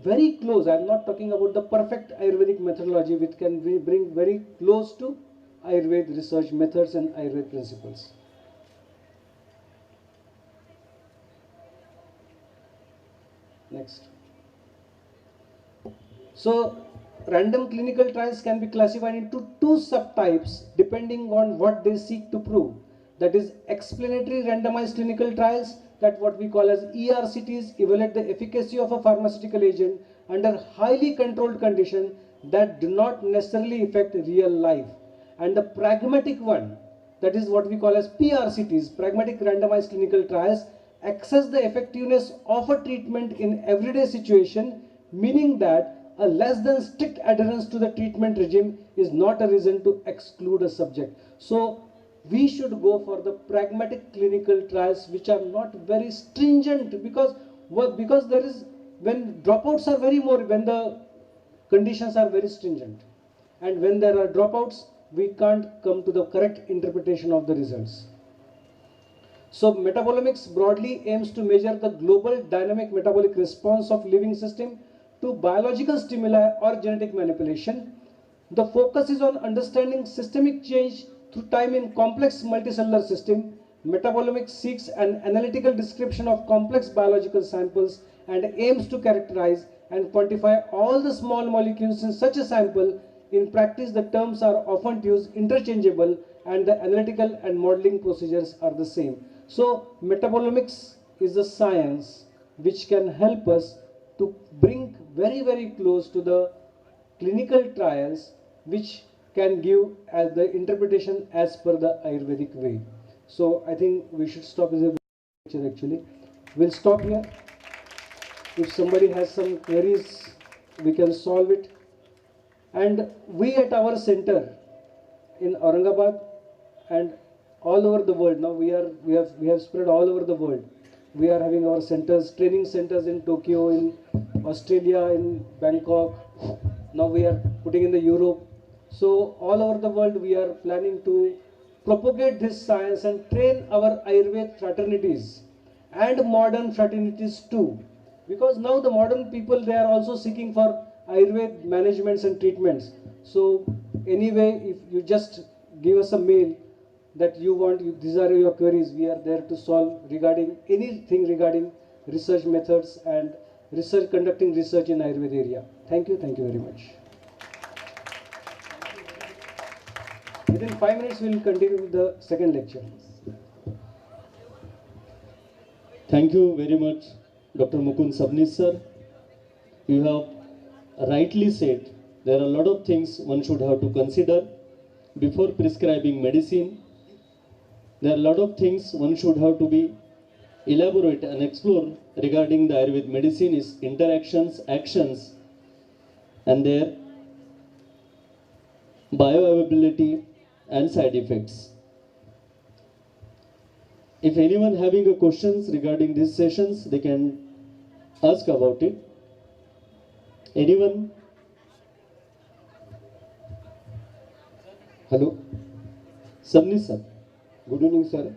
very close. I'm not talking about the perfect Ayurvedic methodology, which can bring very close to Ayurveda research methods and Ayurveda principles. Next. So, random clinical trials can be classified into two subtypes depending on what they seek to prove. That is, explanatory randomized clinical trials, that what we call as ERCTs, evaluate the efficacy of a pharmaceutical agent under highly controlled conditions that do not necessarily affect real life. And the pragmatic one, that is what we call as PRCTs, pragmatic randomized clinical trials, assess the effectiveness of a treatment in everyday situation, meaning that a less than strict adherence to the treatment regime is not a reason to exclude a subject. So we should go for the pragmatic clinical trials which are not very stringent, because there is, when dropouts are very more, when the conditions are very stringent, and when there are dropouts, we can't come to the correct interpretation of the results. So metabolomics broadly aims to measure the global dynamic metabolic response of living system to biological stimuli or genetic manipulation. The focus is on understanding systemic change through time in complex multicellular system. Metabolomics seeks an analytical description of complex biological samples and aims to characterize and quantify all the small molecules in such a sample. In practice, the terms are often used interchangeable and the analytical and modeling procedures are the same. So metabolomics is a science which can help us to bring very close to the clinical trials, which can give as the interpretation as per the Ayurvedic way. So I think we should stop as a lecture actually. We'll stop here. If somebody has some queries, we can solve it. And we at our center in Aurangabad and all over the world, now we have spread all over the world. We are having our centers, training centers in Tokyo, in Australia, in Bangkok. Now we are putting in the Europe. So all over the world we are planning to propagate this science and train our Ayurveda fraternities and modern fraternities too. Because now the modern people, they are also seeking for Ayurveda managements and treatments. So anyway, if you just give us a mail that you want, these are your queries, we are there to solve regarding anything regarding research methods and conducting research in Ayurveda area. Thank you very much. Within 5 minutes, we will continue with the second lecture. Thank you very much, Dr. Mukund Sabnis sir. You have rightly said there are a lot of things one should have to consider before prescribing medicine. There are a lot of things one should have to be elaborate and explore regarding the Ayurvedic medicine, is interactions, actions, and their bioavailability and side effects. If anyone having a questions regarding these sessions, they can ask about it. Anyone? Hello. Sabnis sir. Good evening, sir.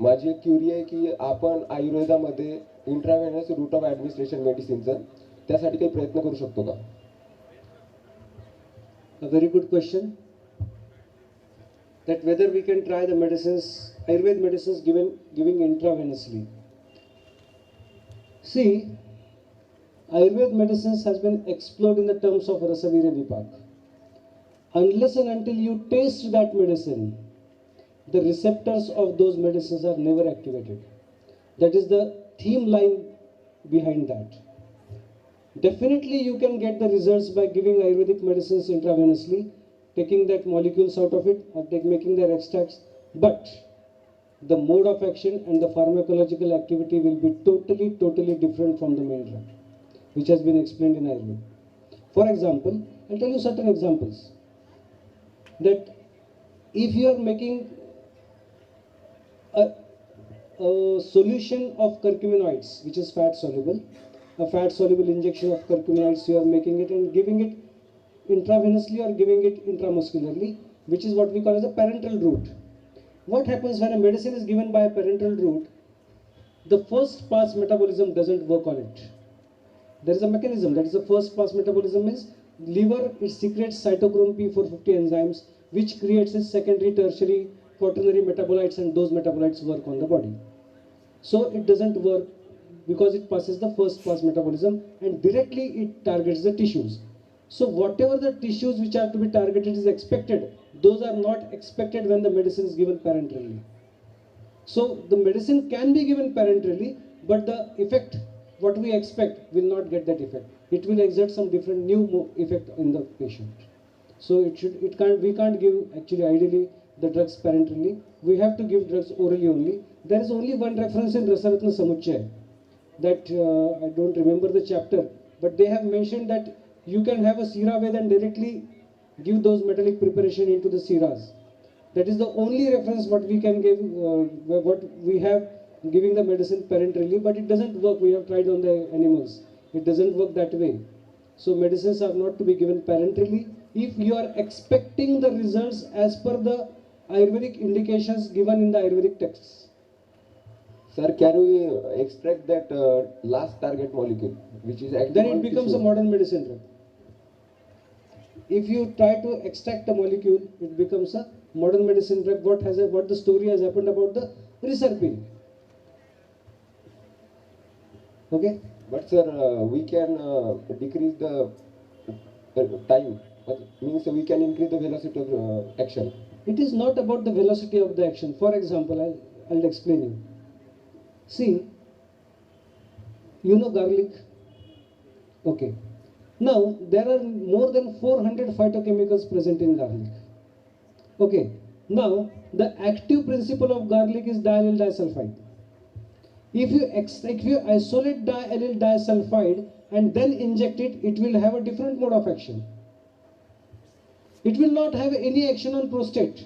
माझी एक Curie आहे की आपण आयुर्वेदामध्ये intravenous root of administration मेडिसिनचं त्यासाठी काही प्रयत्न करू शकतो का? A very good question. That whether we can try the medicines, Ayurveda medicines giving intravenously. See, Ayurveda medicines has been explored in the terms of Rasavirya Vipak. Unless and until you taste that medicine, the receptors of those medicines are never activated. That is the theme line behind that. Definitely you can get the results by giving Ayurvedic medicines intravenously, taking that molecules out of it or making their extracts, but the mode of action and the pharmacological activity will be totally different from the main drug, which has been explained in Ayurveda. For example, I'll tell you certain examples. That if you are making a solution of curcuminoids, which is fat soluble, a fat soluble injection of curcuminoids, you are making it and giving it intravenously or giving it intramuscularly, which is what we call as a parenteral route. What happens when a medicine is given by a parenteral route? The first pass metabolism doesn't work on it. There is a mechanism, that is the first pass metabolism is liver, it secretes cytochrome P450 enzymes, which creates its secondary, tertiary, quaternary metabolites, and those metabolites work on the body. So it doesn't work because it passes the first pass metabolism and directly it targets the tissues. So whatever the tissues which are to be targeted is expected, those are not expected when the medicine is given parenterally. So the medicine can be given parenterally, but the effect, what we expect, will not get that effect. It will exert some different new effect in the patient. So we can't give actually ideally the drugs parenterally. We have to give drugs orally only. There is only one reference in Rasaratna Samuchaya that I don't remember the chapter, but they have mentioned that you can have a Sira Ved and directly give those metallic preparation into the Siras. That is the only reference what we can give, what we have giving the medicine parenterally, but it doesn't work. We have tried on the animals. It doesn't work that way. So medicines are not to be given parenterally. If you are expecting the results as per the Ayurvedic indications given in the Ayurvedic texts. Sir, can we extract that last target molecule, which is active Then on it becomes tissue? a modern medicine drug. If you try to extract a molecule, it becomes a modern medicine drug. What the story has happened about the reserpine. Okay? But sir, we can decrease the time. Means we can increase the velocity of action. It is not about the velocity of the action. For example, I'll explain you. See, you know garlic? Okay. Now, there are more than 400 phytochemicals present in garlic. Okay. Now, the active principle of garlic is diallyl disulfide. If you isolate diallyl disulfide and then inject it, it will have a different mode of action. It will not have any action on prostate,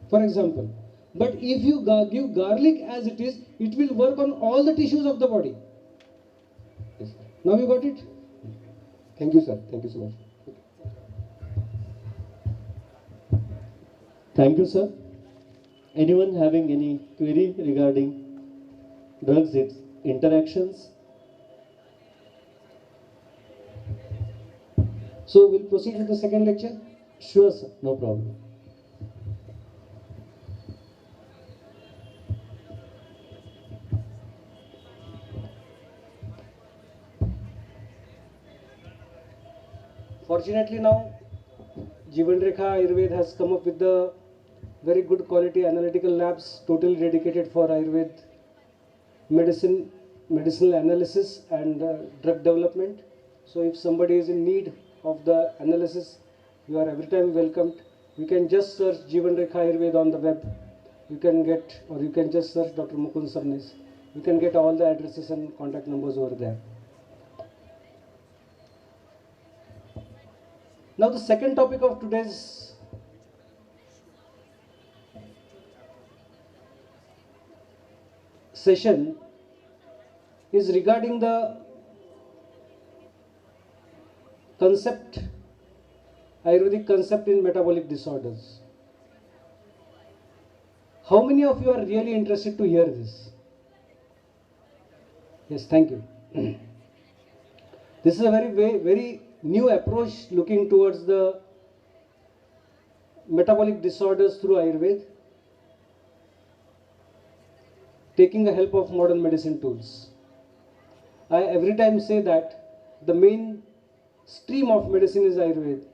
for example. But if you give garlic as it is, it will work on all the tissues of the body. Yes, sir. Now you got it? Thank you, sir. Thank you so much. Thank you, sir. Anyone having any query regarding drugs, its interactions? So we'll proceed with the second lecture. Sure, sir. No problem. Fortunately now, Jeevan Rekha Ayurved has come up with the very good quality analytical labs totally dedicated for Ayurved medicinal analysis and drug development. So if somebody is in need of the analysis, you are every time welcomed. You can just search Jeevan Rekha Ayurved on the web. You can get, or you can just search Dr. Mukund Sabnis. You can get all the addresses and contact numbers over there. Now the second topic of today's session is regarding the concept, Ayurvedic concept in metabolic disorders. How many of you are really interested to hear this? Yes, thank you. This is a very new approach looking towards the metabolic disorders through Ayurveda, taking the help of modern medicine tools. I every time say that the main stream of medicine is Ayurveda,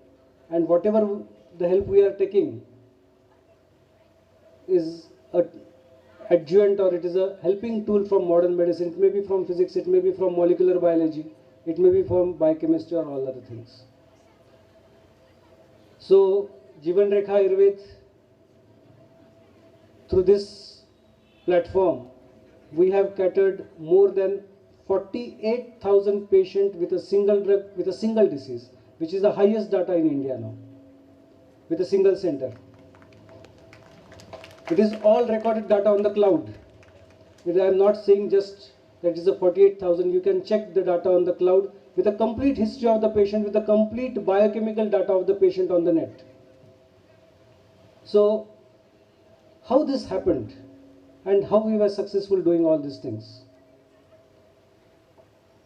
and whatever the help we are taking is a adjuvant, or it is a helping tool from modern medicine. It may be from physics, it may be from molecular biology, it may be from biochemistry or all other things. So Jeevan Rekha Ayurved, through this platform, we have catered more than 48,000 patients with a single drug, with a single disease, which is the highest data in India now, with a single center. It is all recorded data on the cloud. I am not saying just that is a 48,000. You can check the data on the cloud with a complete history of the patient, with the complete biochemical data of the patient on the net. So, how this happened and how we were successful doing all these things?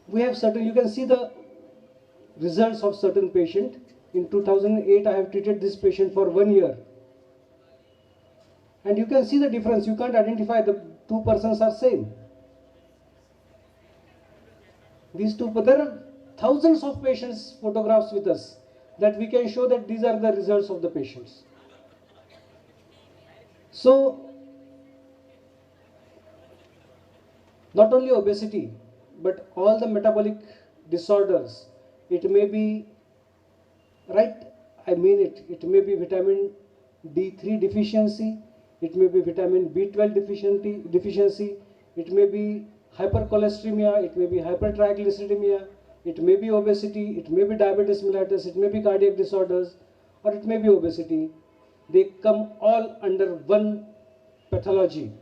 We have certain, you can see the results of certain patient. In 2008, I have treated this patient for 1 year. And you can see the difference. You can't identify the two persons are same. These two, but there are thousands of patients photographs with us that we can show that these are the results of the patients. So, not only obesity, but all the metabolic disorders, it may be, right, I mean it may be vitamin D3 deficiency, it may be vitamin B12 deficiency, it may be hypercholesteremia, it may be hypertriglyceridemia, it may be obesity, it may be diabetes mellitus, it may be cardiac disorders, or it may be obesity. They come all under one pathology,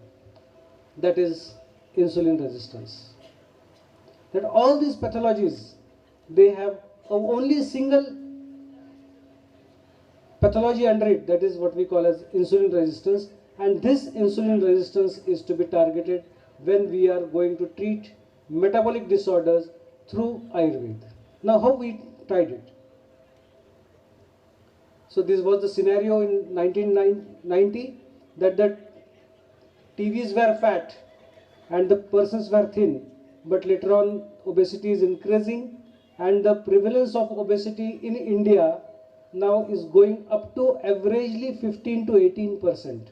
that is insulin resistance. That all these pathologies, they have only single pathology under it, that is what we call as insulin resistance, and this insulin resistance is to be targeted when we are going to treat metabolic disorders through Ayurveda. Now, how we tried it? So this was the scenario in 1990, that the TVs were fat and the persons were thin, but later on obesity is increasing, and the prevalence of obesity in India now is going up to averagely 15 to 18%.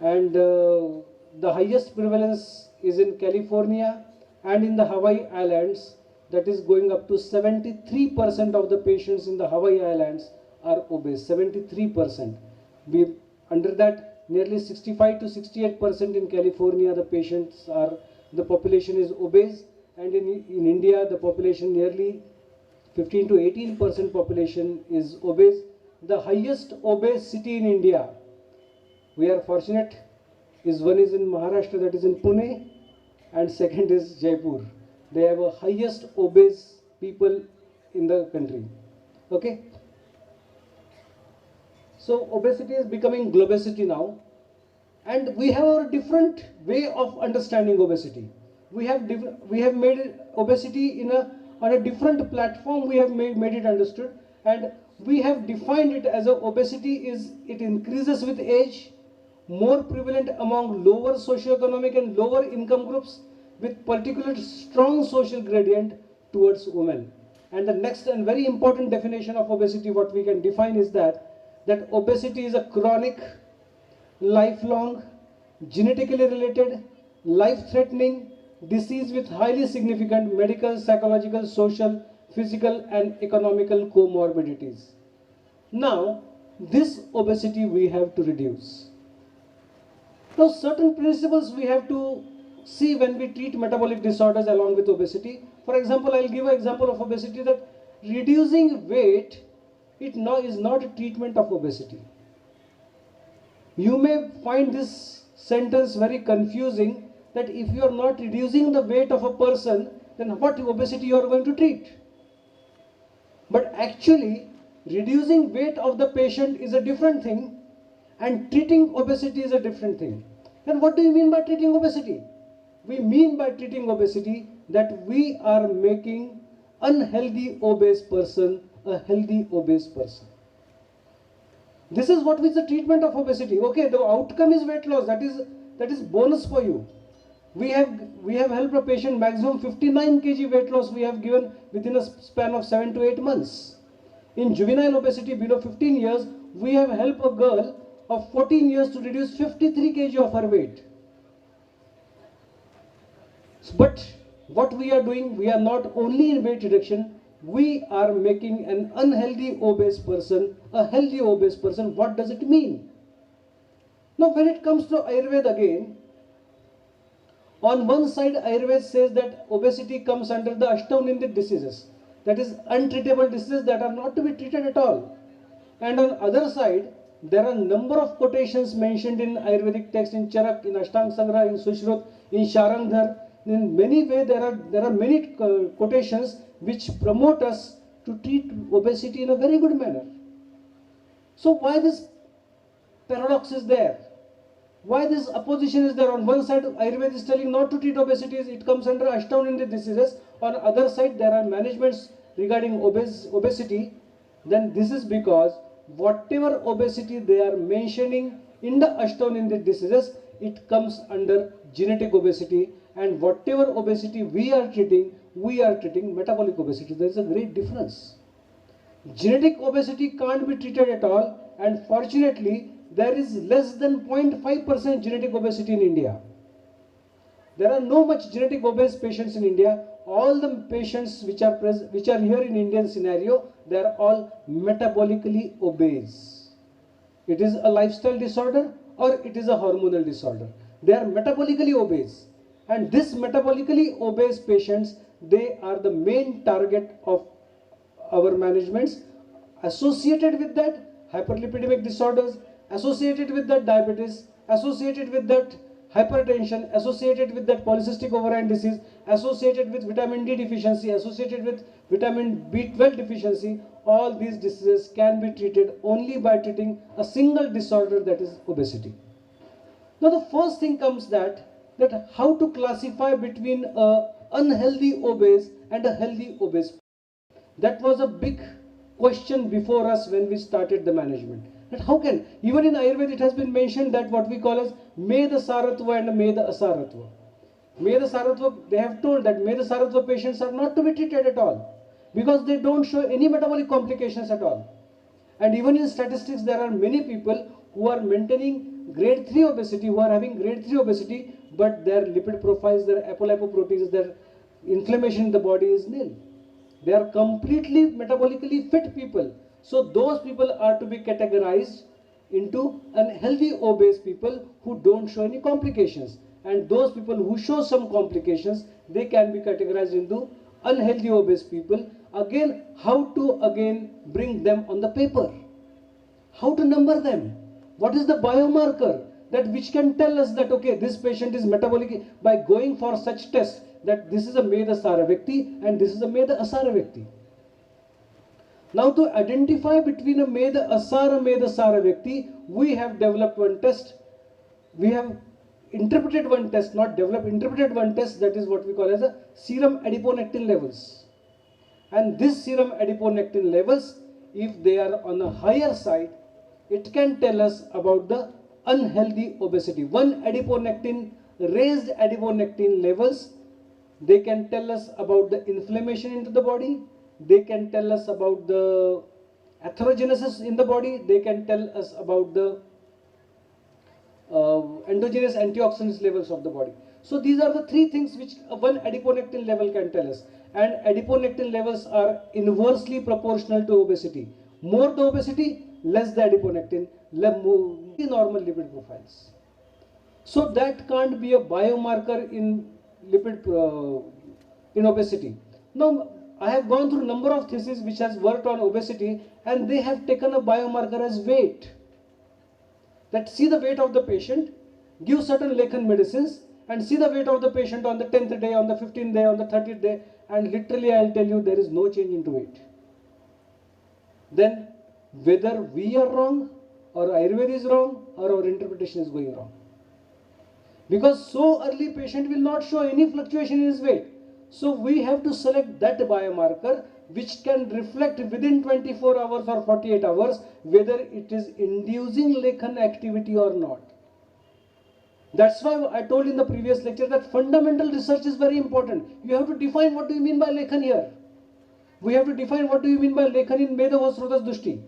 And the highest prevalence is in California and in the Hawaii Islands, that is going up to 73% of the patients in the Hawaii Islands are obese, 73%. Under that, nearly 65 to 68% in California, the population is obese, and in India, the population nearly 15 to 18% population is obese. The highest obese city in India, we are fortunate, one is in Maharashtra, that is in Pune, and second is Jaipur. They have a highest obese people in the country. Okay? So obesity is becoming globesity now, and we have a different way of understanding obesity. We have made obesity on a different platform. We have made it understood, and we have defined it as obesity it increases with age, more prevalent among lower socioeconomic and lower income groups, with particular strong social gradient towards women. And the next and very important definition of obesity, what we can define is that obesity is a chronic, lifelong, genetically related, life-threatening disease with highly significant medical, psychological, social, physical and economical comorbidities. Now, this obesity we have to reduce. Now, certain principles we have to see when we treat metabolic disorders along with obesity. For example, I'll give an example of obesity, that reducing weight is not a treatment of obesity. You may find this sentence very confusing, that if you are not reducing the weight of a person, then what obesity you are going to treat? But actually, reducing weight of the patient is a different thing, and treating obesity is a different thing. And what do you mean by treating obesity? We mean by treating obesity that we are making unhealthy obese person a healthy obese person. This is what is the treatment of obesity. Okay, the outcome is weight loss. That is bonus for you. We have helped a patient maximum 59 kg weight loss we have given within a span of 7 to 8 months. In juvenile obesity below 15 years, we have helped a girl of 14 years to reduce 53 kg of her weight. But what we are doing, we are not only in weight reduction, we are making an unhealthy obese person a healthy obese person. What does it mean? Now, when it comes to Ayurveda again, on one side, Ayurveda says that obesity comes under the Ashtaunindit diseases, that is untreatable diseases that are not to be treated at all. And on other side, there are a number of quotations mentioned in Ayurvedic texts, in Charak, in Ashtang Sangra, in Sushruta, in Sharangdhar, In many ways, there are many quotations which promote us to treat obesity in a very good manner. So why this paradox is there? Why this opposition is there? On one side, Ayurveda is telling not to treat obesity, it comes under Ashtavanindya diseases. On the other side, there are managements regarding obesity. Then this is because whatever obesity they are mentioning in the Ashtavanindya diseases, it comes under genetic obesity, and whatever obesity we are treating metabolic obesity. There is a great difference. Genetic obesity can't be treated at all, and fortunately, there is less than 0.5% genetic obesity in India. There are no much genetic obese patients in India. All the patients which are here in Indian scenario, they are all metabolically obese. It is a lifestyle disorder or it is a hormonal disorder. They are metabolically obese, and this metabolically obese patients, they are the main target of our managements. Associated with that, hyperlipidemic disorders, associated with that diabetes, associated with that hypertension, associated with that polycystic ovarian disease, associated with vitamin D deficiency, associated with vitamin B12 deficiency. All these diseases can be treated only by treating a single disorder, that is obesity. Now the first thing comes that how to classify between a unhealthy obese and a healthy obese. That was a big question before us when we started the management. That how can, even in Ayurveda it has been mentioned that what we call as Meda Saratva and Meda Asaratva. Meda Saratva, they have told that Meda Saratva patients are not to be treated at all because they don't show any metabolic complications at all. And even in statistics, there are many people who are maintaining grade 3 obesity, who are having grade 3 obesity, but their lipid profiles, their apolipoproteins, their inflammation in the body is nil. They are completely metabolically fit people. So those people are to be categorized into unhealthy obese people who don't show any complications. And those people who show some complications, they can be categorized into unhealthy obese people. Again, how to bring them on the paper? How to number them? What is the biomarker that which can tell us that okay, this patient is metabolic, by going for such tests, that this is a Meda Sara Vyakti and this is a Meda Asara Vyakti. Now to identify between a Meda Asara Vyakti, we have developed one test. We have interpreted one test, not developed, interpreted one test, that is what we call as a serum adiponectin levels. And this serum adiponectin levels, if they are on a higher side, it can tell us about the unhealthy obesity. One adiponectin, raised adiponectin levels, they can tell us about the inflammation into the body, they can tell us about the atherogenesis in the body, they can tell us about the endogenous antioxidants levels of the body. So these are the three things which one adiponectin level can tell us. And adiponectin levels are inversely proportional to obesity. More the obesity, less the adiponectin, normal lipid profiles. So that can't be a biomarker in lipid in obesity. Now I have gone through a number of theses which has worked on obesity, and they have taken a biomarker as weight. That see the weight of the patient, give certain Lekhan medicines, and see the weight of the patient on the 10th day, on the 15th day, on the 30th day, and literally I'll tell you there is no change into weight. Then whether we are wrong, or Ayurveda is wrong, or our interpretation is going wrong. Because so early patient will not show any fluctuation in his weight. So we have to select that biomarker which can reflect within 24 hours or 48 hours whether it is inducing Lekhan activity or not. That's why I told in the previous lecture that fundamental research is very important. You have to define what do you mean by Lekhan here. We have to define what do you mean by Lekhan in Medavasrutas Dushti.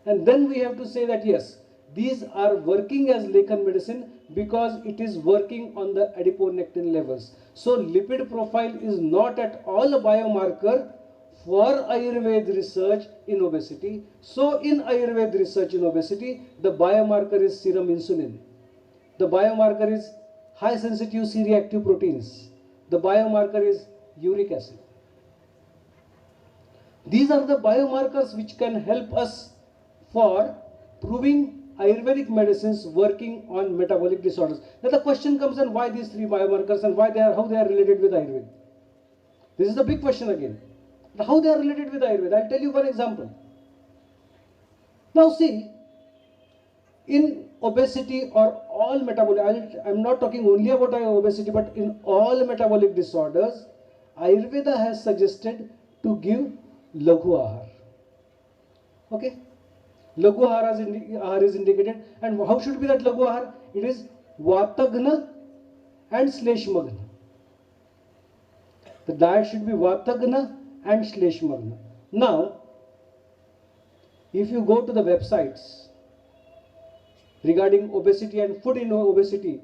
And then we have to say that yes, these are working as Lekhan medicine because it is working on the adiponectin levels. So lipid profile is not at all a biomarker for Ayurveda research in obesity. So in Ayurveda research in obesity, the biomarker is serum insulin. The biomarker is high sensitive C-reactive proteins. The biomarker is uric acid. These are the biomarkers which can help us for proving Ayurvedic medicines working on metabolic disorders. Now the question comes, and why these three biomarkers and why they are, how they are related with Ayurveda? This is the big question again. How they are related with Ayurveda? I'll tell you one example. Now see, in obesity or all metabolic, I'm not talking only about obesity, but in all metabolic disorders, Ayurveda has suggested to give Laghu Ahar. Okay? Laghu Ahar is indicated. And how should be that Laghu Ahar? It is Vatagna and Shleshmagna. The diet should be Vatagna and Shleshmagna. Now, if you go to the websites regarding obesity and food in obesity,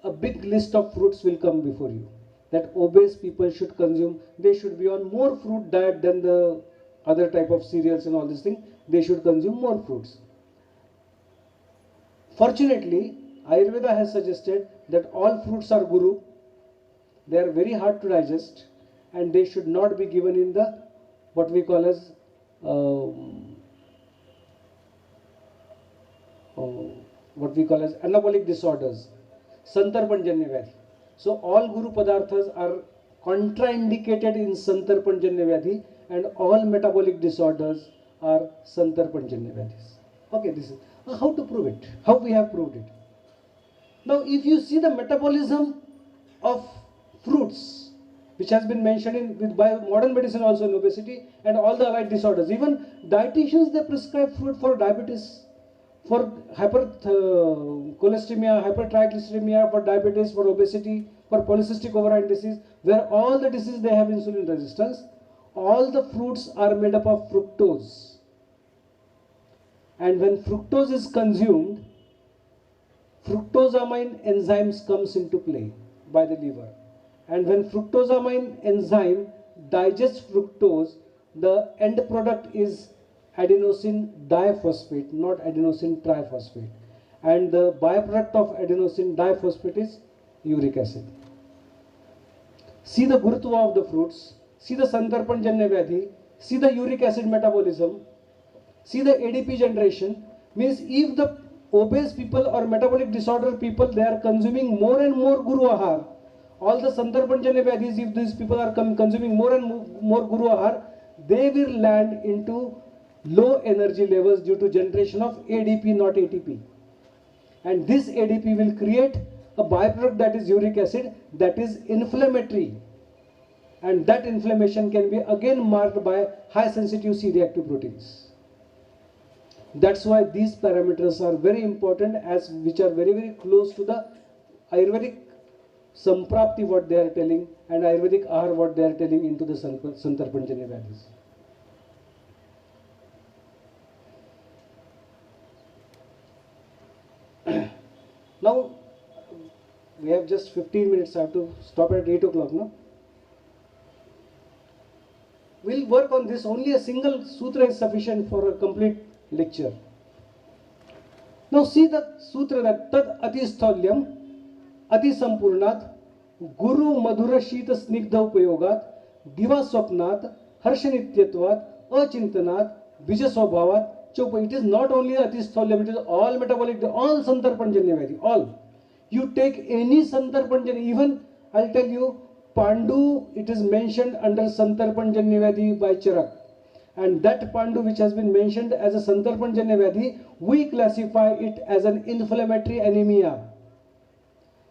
a big list of fruits will come before you that obese people should consume. They should be on more fruit diet than the other type of cereals and all these things. They should consume more fruits. Fortunately, Ayurveda has suggested that all fruits are guru. They are very hard to digest and they should not be given in the what we call as anabolic disorders, Santarpanjanya Vyadhi. So all guru padarthas are contraindicated in Santarpanjanya Vyadhi and all metabolic disorders are Santarpanjanya Vyadhis. Okay, this is how to prove it, how we have proved it. Now if you see the metabolism of fruits, which has been mentioned by modern medicine also in obesity and all the allied disorders, even dietitians, they prescribe fruit for diabetes, for hypercholesteremia, hypertriglyceridemia, for diabetes, for obesity, for polycystic ovarian disease, where all the disease they have insulin resistance. All the fruits are made up of fructose. And when fructose is consumed, fructosamine enzymes comes into play by the liver. And when fructosamine enzyme digests fructose, the end product is adenosine diphosphate, not adenosine triphosphate. And the byproduct of adenosine diphosphate is uric acid. See the gurutva of the fruits, see the Santarpanjanya Vyadhi, see the uric acid metabolism, see the ADP generation. Means if the obese people or metabolic disorder people, they are consuming more and more guru ahar, all the Santarpanjanya Vyadhis, if these people are consuming more and more guru ahar, they will land into low energy levels due to generation of ADP, not ATP. And this ADP will create a byproduct, that is uric acid, that is inflammatory. And that inflammation can be again marked by high sensitive C-reactive proteins. That's why these parameters are very important, as which are very, very close to the Ayurvedic Samprapti, what they are telling, and Ayurvedic Ahar, what they are telling into the Santarpanjanya Vyadhis. Now, we have just 15 minutes. I have to stop at 8 o'clock now. We'll work on this. Only a single sutra is sufficient for a complete lecture. Now see the sutra that Tad Atisthalyam Ati Sampurnat Guru Madhura Shita Snigdha Upayogat Diva Swapnat Harshanityatvat Achintanat Vijaswabhavat Chopa. It is not only Atisthalyam, it is all metabolic, all Santarpanjanya Vyadhi, all. You take any Santarpanjanya, even I'll tell you, Pandu, it is mentioned under Santarpanjanya Vyadhi by Charak. And that Pandu which has been mentioned as a Santarpanjanya Vyadhi, we classify it as an inflammatory anemia.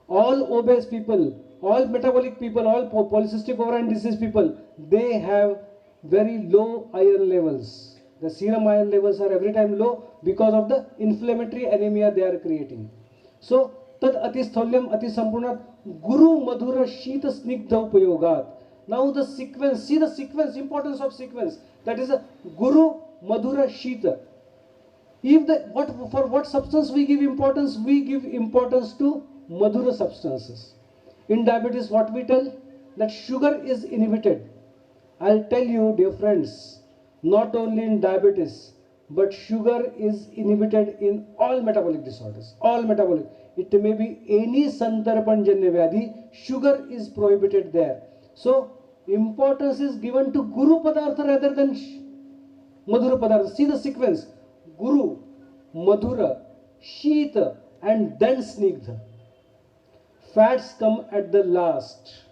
All obese people, all metabolic people, all polycystic ovarian disease people, they have very low iron levels. The serum iron levels are every time low because of the inflammatory anemia they are creating. So, Tad Atisthalyam Ati Sampurnat Guru Madhura Shita Snigdha Upayogat. Now the sequence, see the sequence, importance of sequence. That is a Guru Madhura Shita. If the for what substance we give importance? We give importance to Madhura substances. In diabetes, what we tell? That sugar is inhibited. I'll tell you, dear friends, not only in diabetes, but sugar is inhibited in all metabolic disorders. All metabolic. It may be any Santarpanjanya Vyadhi, sugar is prohibited there. So, importance is given to Guru Padartha rather than Madhura Padartha. See the sequence. Guru, Madhura, Shita, and then Snigdha. Fats come at the last.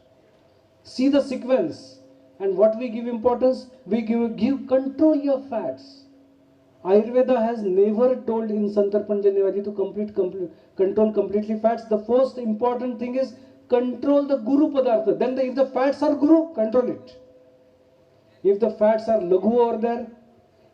See the sequence. And what we give importance? We give control your fats. Ayurveda has never told in Santarpan Janewali to control completely fats. The first important thing is control the Guru Padartha. Then if the fats are Guru, control it. If the fats are Laghu over there,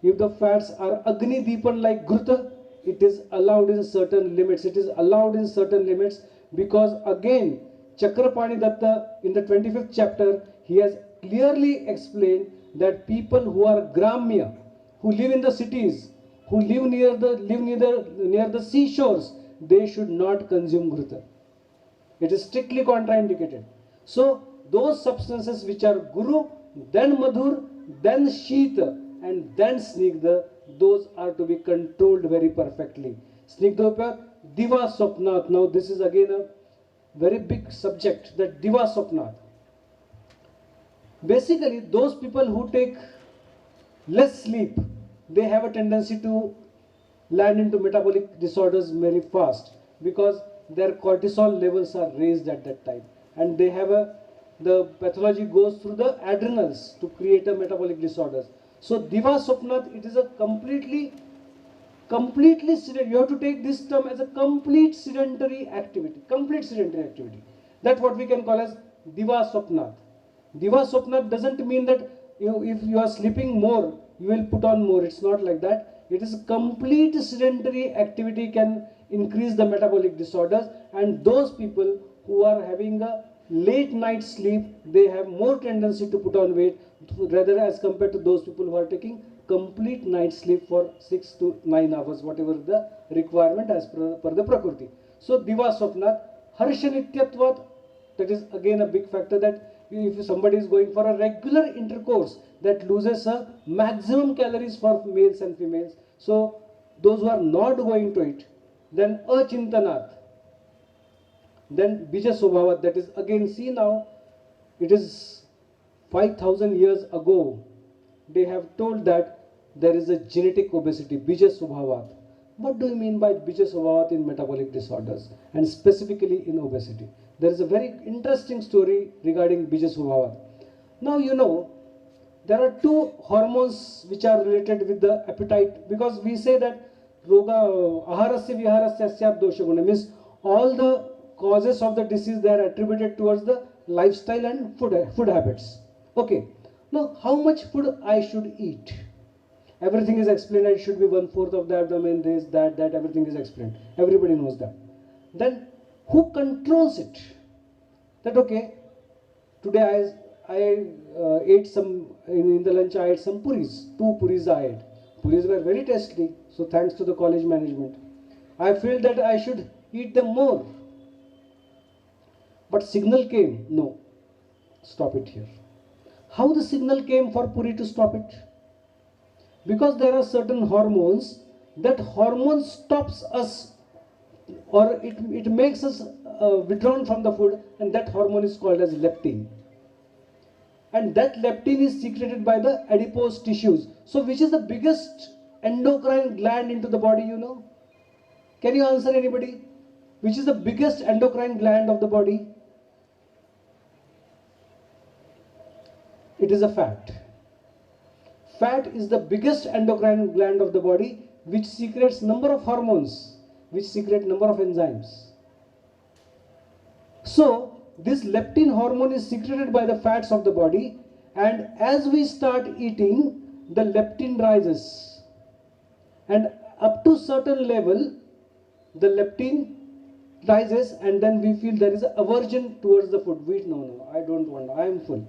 if the fats are Agni Deepan like Ghruta, it is allowed in certain limits. It is allowed in certain limits because again, Chakrapani Datta in the 25th chapter, he has clearly explained that people who are Gramya, who live in the cities, who live near the seashores, they should not consume Ghruta. It is strictly contraindicated. So those substances which are Guru, then Madhur, then Shita, and then Snigdha, those are to be controlled very perfectly. Snigdha Diva Swapnath. Now this is again a very big subject, that Diva Swapnath. Basically, those people who take less sleep, they have a tendency to land into metabolic disorders very fast because their cortisol levels are raised at that time, and they have the pathology goes through the adrenals to create a metabolic disorders. So Diva Swapnath, it is a completely sedentary. You have to take this term as a complete sedentary activity. Complete sedentary activity. That's what we can call as Diva Swapnath. Diva Swapnath doesn't mean that if you are sleeping more, you will put on more. It's not like that. It is a complete sedentary activity can increase the metabolic disorders, and those people who are having a late night sleep, they have more tendency to put on weight rather as compared to those people who are taking complete night sleep for 6 to 9 hours, whatever the requirement as per the Prakriti. So Diva Swapnath, Harshanityatvat, that is again a big factor, that if somebody is going for a regular intercourse, that loses a maximum calories for males and females. So those who are not going to it, then Achintanath, then Bija Swabhavat, that is again, see now, it is 5,000 years ago, they have told that there is a genetic obesity, Bija Swabhavat. What do you mean by Bija Swabhavat in metabolic disorders and specifically in obesity? There is a very interesting story regarding Bija Swabhavat. Now you know, there are two hormones which are related with the appetite, because we say that Roga Aharasya Viharasya Asyat Dosha Guna, means all the causes of the disease, they are attributed towards the lifestyle and food habits. Okay, now how much food I should eat? Everything is explained. It should be 1/4 of the abdomen, this, that, everything is explained. Everybody knows that. Then who controls it? That okay, today I ate some, in the lunch I ate some puris, 2 puris I ate. Puris were very tasty, so thanks to the college management. I feel that I should eat them more. But signal came, no, stop it here. How the signal came for puri to stop it? Because there are certain hormones, that hormone stops us, or it makes us withdrawn from the food, and that hormone is called as leptin. And that leptin is secreted by the adipose tissues. So which is the biggest endocrine gland into the body, you know? Can you answer, anybody? Which is the biggest endocrine gland of the body? It is a fat. Fat is the biggest endocrine gland of the body, which secretes number of hormones, which secrete number of enzymes. So this leptin hormone is secreted by the fats of the body, and as we start eating, the leptin rises, and up to certain level the leptin rises, and then we feel there is an aversion towards the food. No, I don't want, I am full.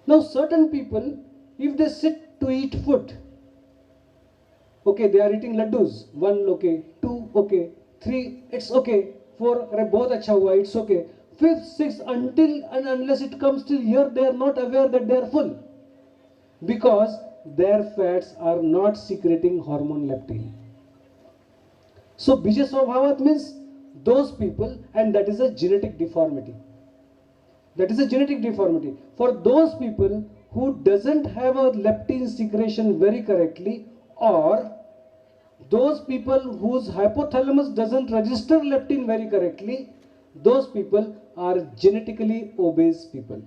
Now certain people, if they sit to eat food, okay, they are eating laddus, 1 okay, 2 okay, 3 it's okay, 4 bahut acha hua, it's okay, 5th, 6th, until and unless it comes till here, they are not aware that they are full, because their fats are not secreting hormone leptin. So Bija Swabhavat means those people, and that is a genetic deformity. That is a genetic deformity. For those people who doesn't have a leptin secretion very correctly, or those people whose hypothalamus doesn't register leptin very correctly, those people are genetically obese people.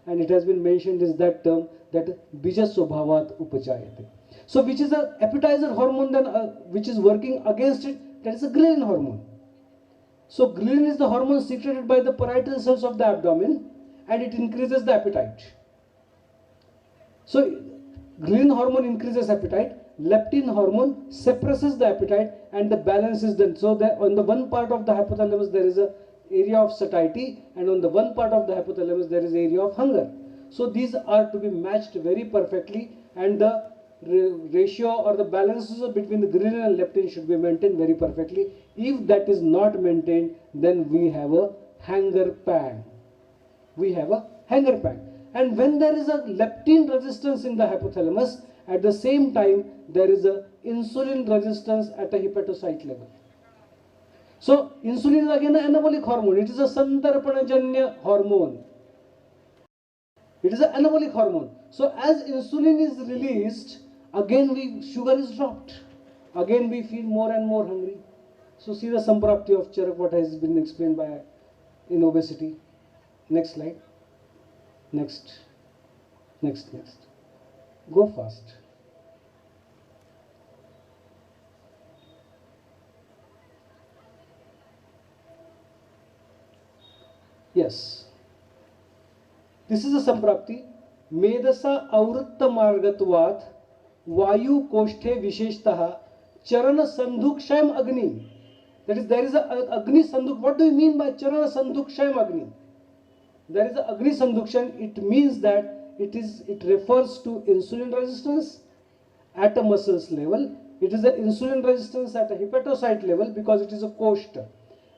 And it has been mentioned is that term that bija swabhavat upachayate. So which is a appetizer hormone then which is working against it, that is a ghrelin hormone. So ghrelin is the hormone secreted by the parietal cells of the abdomen and it increases the appetite. So ghrelin hormone increases appetite, leptin hormone suppresses the appetite and the balance is done. So that on the one part of the hypothalamus there is a area of satiety and on the one part of the hypothalamus there is area of hunger. So these are to be matched very perfectly and the ratio or the balances between the ghrelin and leptin should be maintained very perfectly. If that is not maintained, then we have a hunger pang. We have a hunger pang. And when there is a leptin resistance in the hypothalamus, at the same time there is a insulin resistance at a hepatocyte level. So insulin is again an anabolic hormone. It is a sandarpanajanya hormone. It is an anabolic hormone. So as insulin is released, again sugar is dropped. Again we feel more and more hungry. So see the samprapti of Charak, what has been explained by in obesity. Next slide. Next. Go fast. Yes. This is a samprapti. Medasa avritta margatvat vayu koshthe visheshtaha charana sandhukshayam agni. That is, there is a agni sandhuk. What do you mean by charana sandhukshayam agni? There is a agni sandhukshan. It means that it refers to insulin resistance at a muscles level. It is an insulin resistance at a hepatocyte level because it is a koshta.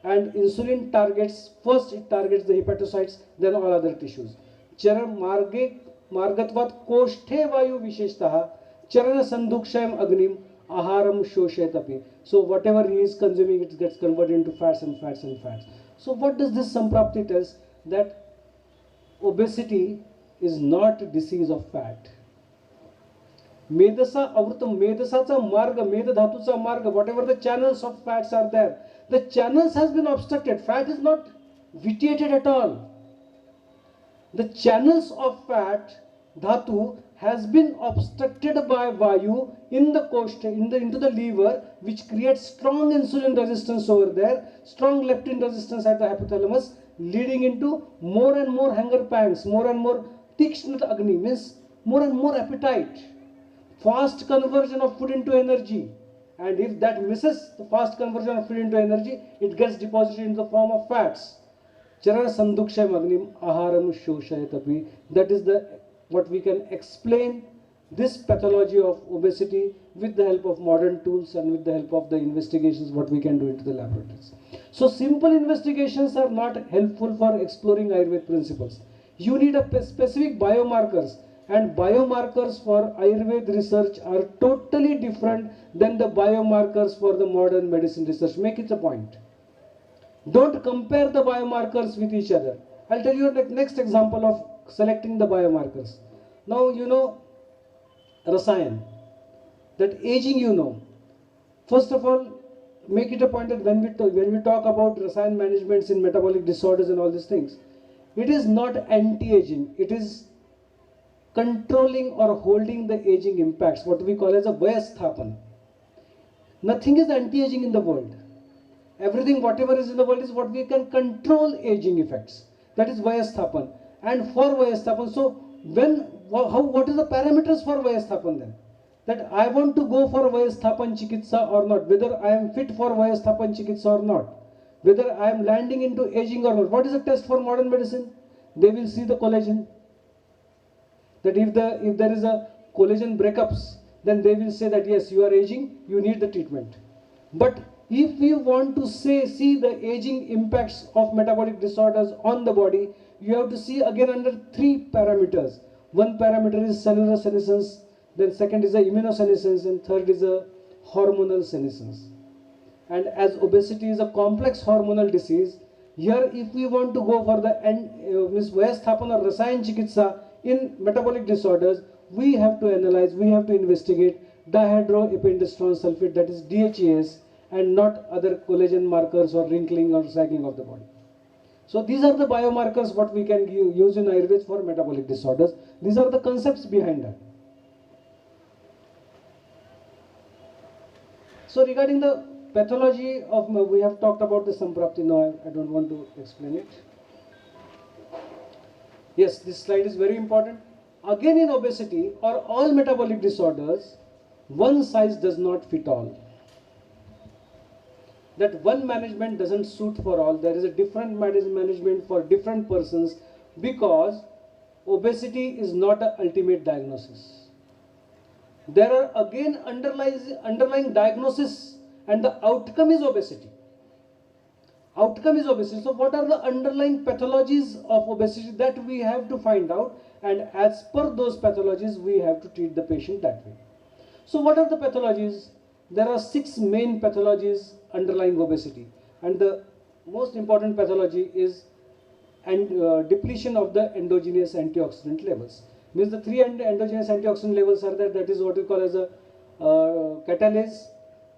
And insulin targets, first it targets the hepatocytes, then all other tissues. Charan margatvat koshthe vayu visheshtaha charana sandhukshayam agnim aharam shoshetapi. So whatever he is consuming, it gets converted into fats and fats and fats. So what does this samprapti tells? That obesity is not a disease of fat. Medasa avrutam, medasacha marga, meda dhatucha marga, whatever the channels of fats are there, the channels has been obstructed. Fat is not vitiated at all. The channels of fat, dhatu, has been obstructed by vayu in the koshta, into the liver, which creates strong insulin resistance over there, strong leptin resistance at the hypothalamus, leading into more and more hunger pangs, more and more tikshnat agni, means more and more appetite, fast conversion of food into energy. And if that misses the fast conversion of food into energy, it gets deposited in the form of fats. Charana sandhukshayam agnim aharam shoshayatapi. That is what we can explain this pathology of obesity with the help of modern tools and with the help of the investigations what we can do into the laboratories. So simple investigations are not helpful for exploring Ayurveda principles. You need a specific biomarkers, and biomarkers for Ayurveda research are totally different than the biomarkers for the modern medicine research. Make it a point. Don't compare the biomarkers with each other. I'll tell you the next example of selecting the biomarkers. Now you know Rasayan, that aging you know. First of all, make it a point that when we talk about Rasayan managements in metabolic disorders and all these things, it is not anti-aging. It is controlling or holding the aging impacts, what we call as a vayasthapan. Nothing is anti-aging in the world. Everything, whatever is in the world, is what we can control aging effects. That is vayasthapan. And for vayasthapan, so what is the parameters for vayasthapan then? That I want to go for vayasthapan chikitsa or not, whether I am fit for vayasthapan chikitsa or not, whether I am landing into aging or not. What is the test for modern medicine? They will see the collagen. That if there is a collagen breakups, then they will say that yes, you are aging, you need the treatment. But if we want to see the aging impacts of metabolic disorders on the body, you have to see again under three parameters. One parameter is cellular senescence, then second is the immunosenescence, and third is a hormonal senescence. And as obesity is a complex hormonal disease, here if we want to go for the vayasthapan or rasayan chikitsa in metabolic disorders, we have to analyze, we have to investigate, dihydroependystrone sulfate, that is DHEAS, and not other collagen markers or wrinkling or sagging of the body. So these are the biomarkers what we can use in Ayurveda for metabolic disorders. These are the concepts behind that. So regarding the pathology of, we have talked about the Samprapti, no, I don't want to explain it. Yes, this slide is very important. Again, in obesity or all metabolic disorders, one size does not fit all. That one management doesn't suit for all. There is a different management for different persons, because obesity is not an ultimate diagnosis. There are again underlying diagnosis, and the outcome is obesity. Outcome is obesity. So what are the underlying pathologies of obesity that we have to find out, and as per those pathologies we have to treat the patient that way. So what are the pathologies? There are 6 main pathologies underlying obesity, and the most important pathology is depletion of the endogenous antioxidant levels. Means the 3 endogenous antioxidant levels are there, that is what we call as a catalase,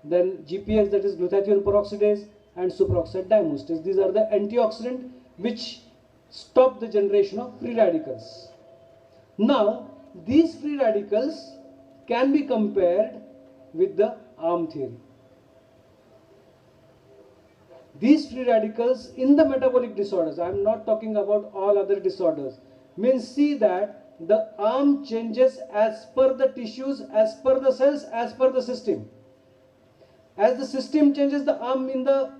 then GPX, that is glutathione peroxidase, and superoxide diamustase. These are the antioxidant which stop the generation of free radicals. Now these free radicals can be compared with the ARM theory. These free radicals in the metabolic disorders, I am not talking about all other disorders, means see that the ARM changes as per the tissues, as per the cells, as per the system. As the system changes, the ARM in the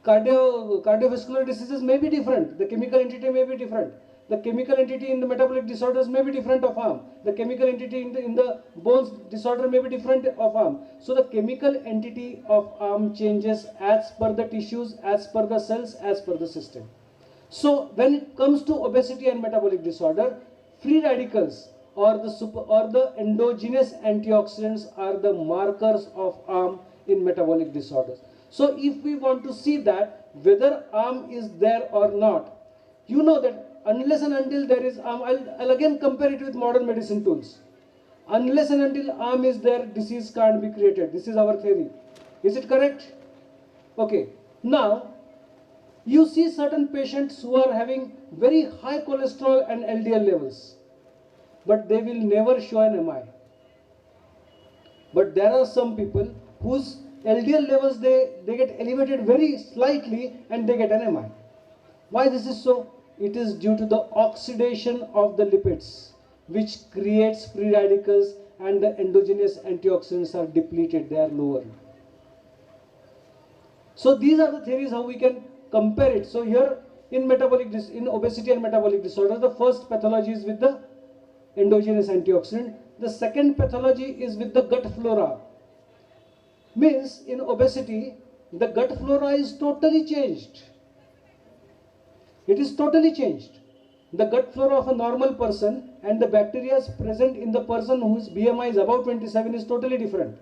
cardiovascular diseases may be different. The chemical entity may be different. The chemical entity in the metabolic disorders may be different of ARM. The chemical entity in the bones disorder may be different of ARM. So the chemical entity of ARM changes as per the tissues, as per the cells, as per the system. So when it comes to obesity and metabolic disorder, free radicals or the endogenous antioxidants are the markers of ARM in metabolic disorders. So if we want to see that whether ARM is there or not, you know that unless and until there is ARM, I'll again compare it with modern medicine tools. Unless and until ARM is there, disease can't be created. This is our theory. Is it correct? Okay. Now, you see certain patients who are having very high cholesterol and LDL levels, but they will never show an MI. But there are some people whose LDL levels, they get elevated very slightly and they get an MI. Why this is so? It is due to the oxidation of the lipids, which creates free radicals, and the endogenous antioxidants are depleted, they are lower. So these are the theories how we can compare it. So here in obesity and metabolic disorder, the first pathology is with the endogenous antioxidant. The second pathology is with the gut flora. Means in obesity, the gut flora is totally changed. It is totally changed. The gut flora of a normal person and the bacteria present in the person whose BMI is above 27 is totally different.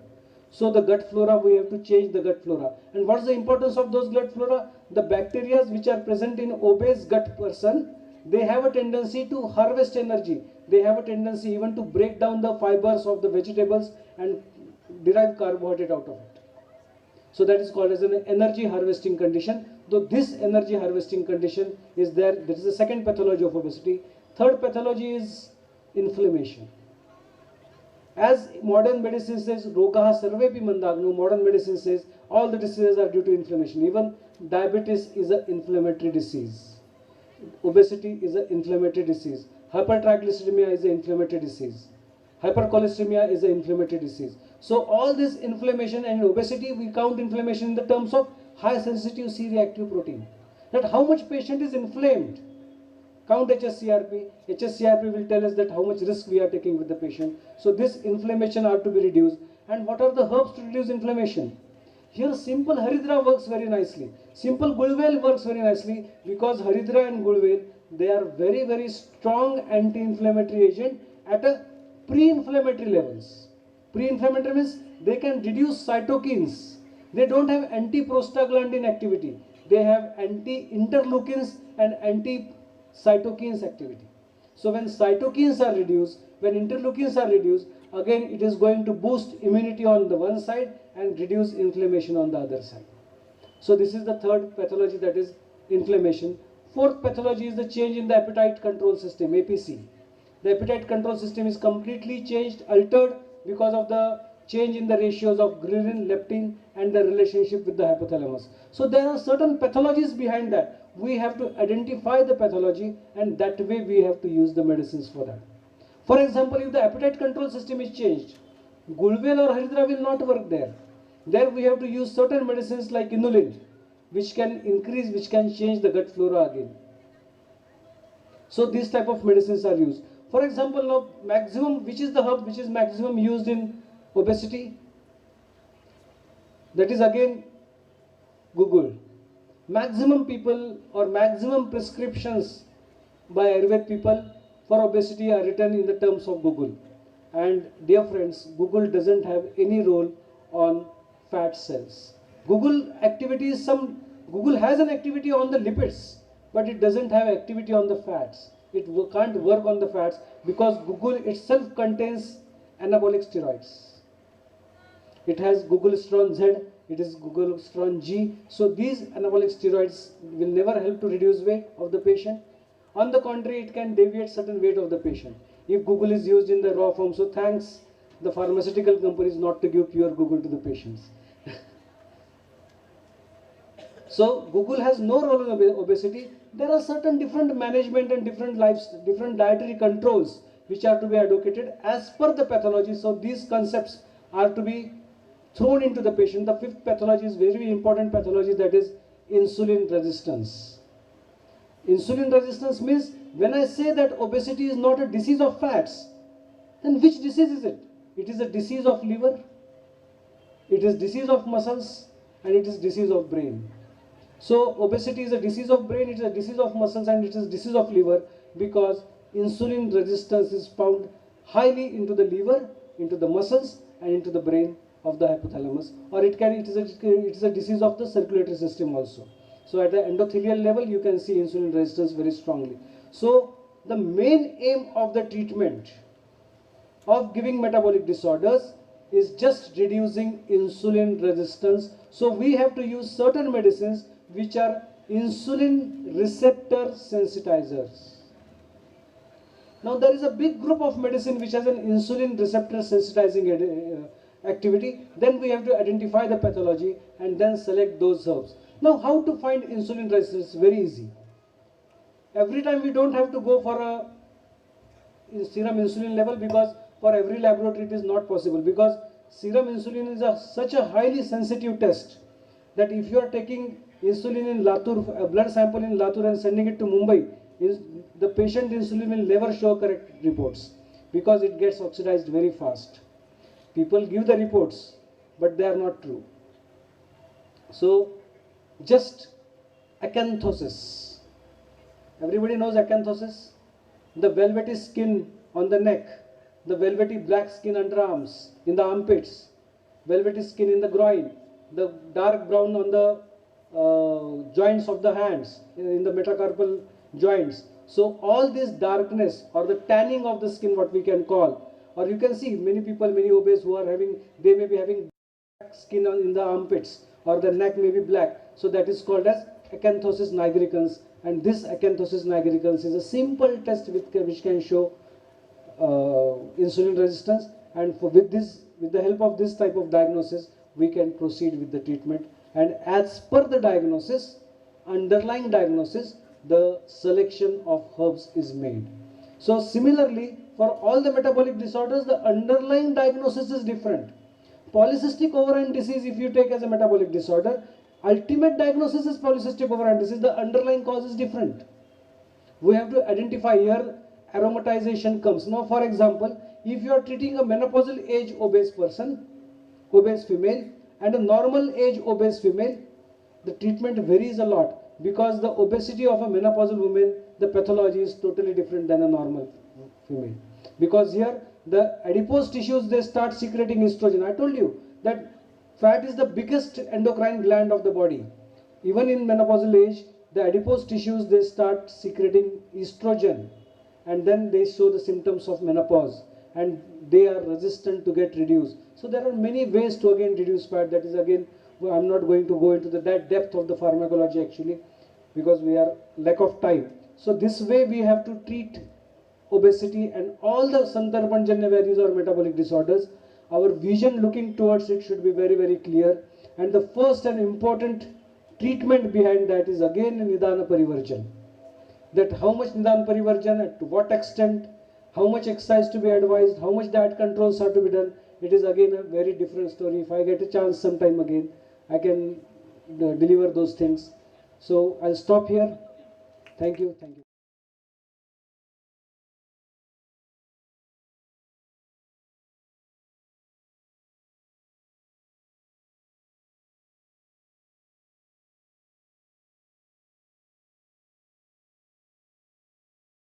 So the gut flora, we have to change the gut flora. And what is the importance of those gut flora? The bacteria which are present in obese gut person, they have a tendency to harvest energy. They have a tendency even to break down the fibers of the vegetables and derive carbohydrate out of it. So that is called as an energy harvesting condition. Though this energy harvesting condition is there, this is the second pathology of obesity. Third pathology is inflammation. As modern medicine says, rogaha sarvepi mandagnu, modern medicine says all the diseases are due to inflammation. Even diabetes is an inflammatory disease. Obesity is an inflammatory disease. Hypertriglyceridemia is an inflammatory disease. Hypercholesteremia is an inflammatory disease. So all this inflammation, and in obesity we count inflammation in the terms of high sensitive C-reactive protein. That how much patient is inflamed. Count HSCRP. HSCRP will tell us that how much risk we are taking with the patient. So this inflammation are to be reduced. And what are the herbs to reduce inflammation? Here simple Haridra works very nicely. Simple Gulvel works very nicely, because Haridra and Gulvel, they are very, very strong anti-inflammatory agent at a pre-inflammatory levels. Pre-inflammatory means they can reduce cytokines. They don't have anti-prostaglandin activity. They have anti-interleukins and anti-cytokines activity. So when cytokines are reduced, when interleukins are reduced, again it is going to boost immunity on the one side and reduce inflammation on the other side. So this is the third pathology, that is inflammation. Fourth pathology is the change in the appetite control system, APC. The appetite control system is completely changed, altered because of the change in the ratios of ghrelin, leptin and the relationship with the hypothalamus. So there are certain pathologies behind that. We have to identify the pathology, and that way we have to use the medicines for that. For example, if the appetite control system is changed, Gulvel or Haridra will not work there. There we have to use certain medicines like inulin, which can increase, which can change the gut flora again. So these type of medicines are used. For example, now maximum, which is the herb which is maximum used in obesity? That is again Google. Maximum people or maximum prescriptions by Ayurvedic people for obesity are written in the terms of Google. And dear friends, Google doesn't have any role on fat cells. Google has an activity on the lipids, but it doesn't have activity on the fats. It can't work on the fats because Google itself contains anabolic steroids. It has Google-stron Z, it is Google-stron G. So these anabolic steroids will never help to reduce weight of the patient. On the contrary, it can deviate certain weight of the patient if Google is used in the raw form. So thanks the pharmaceutical companies not to give pure Google to the patients. So Google has no role in obesity. There are certain different management and different dietary controls which are to be advocated as per the pathology. So these concepts are to be thrown into the patient. The fifth pathology is very important pathology, that is insulin resistance. Insulin resistance means when I say that obesity is not a disease of fats, then which disease is it? It is a disease of liver, it is disease of muscles, and it is disease of brain. So obesity is a disease of brain, it is a disease of muscles, and it is disease of liver because insulin resistance is found highly into the liver, into the muscles, and into the brain of the hypothalamus, or it is a disease of the circulatory system also. So at the endothelial level, you can see insulin resistance very strongly. So the main aim of the treatment of giving metabolic disorders is just reducing insulin resistance. So we have to use certain medicines which are insulin receptor sensitizers. Now there is a big group of medicine which has an insulin receptor sensitizing activity. Then we have to identify the pathology and then select those herbs. Now how to find insulin resistance? Very easy. Every time we don't have to go for a serum insulin level, because for every laboratory it is not possible, because serum insulin is such a highly sensitive test that if you are taking insulin in Latur, a blood sample in Latur and sending it to Mumbai, the patient insulin will never show correct reports because it gets oxidized very fast. People give the reports, but they are not true. So just acanthosis. Everybody knows acanthosis? The velvety skin on the neck, the velvety black skin underarms, in the armpits, velvety skin in the groin, the dark brown on the joints of the hands, in the metacarpal joints. So all this darkness or the tanning of the skin, what we can call, or you can see many people, many obese who are having, they may be having black skin in the armpits or the neck may be black. So that is called as acanthosis nigricans, and this acanthosis nigricans is a simple test which can show insulin resistance, and with the help of this type of diagnosis we can proceed with the treatment, and as per the diagnosis, underlying diagnosis, the selection of herbs is made. So similarly, for all the metabolic disorders, the underlying diagnosis is different. Polycystic ovarian disease, if you take as a metabolic disorder, ultimate diagnosis is polycystic ovarian disease, the underlying cause is different. We have to identify here, aromatization comes. Now for example, if you are treating a menopausal age obese person, obese female, and a normal age obese female, the treatment varies a lot, because the obesity of a menopausal woman, the pathology is totally different than a normal female. Because here the adipose tissues, they start secreting estrogen. I told you that fat is the biggest endocrine gland of the body. Even in menopausal age, the adipose tissues, they start secreting estrogen, and then they show the symptoms of menopause. and they are resistant to get reduced. So there are many ways to again reduce fat. That is again, I'm not going to go into that depth of the pharmacology actually, because we are lack of time. So this way we have to treat obesity and all the Santarpanjanya values or metabolic disorders. Our vision looking towards it should be very, very clear. And the first and important treatment behind that is again Nidana Parivarjan. That how much Nidana Parivarjan, to what extent, how much exercise to be advised, how much diet controls are to be done. It is again a very different story. If I get a chance sometime again, I can deliver those things. So I'll stop here. Thank you. Thank you.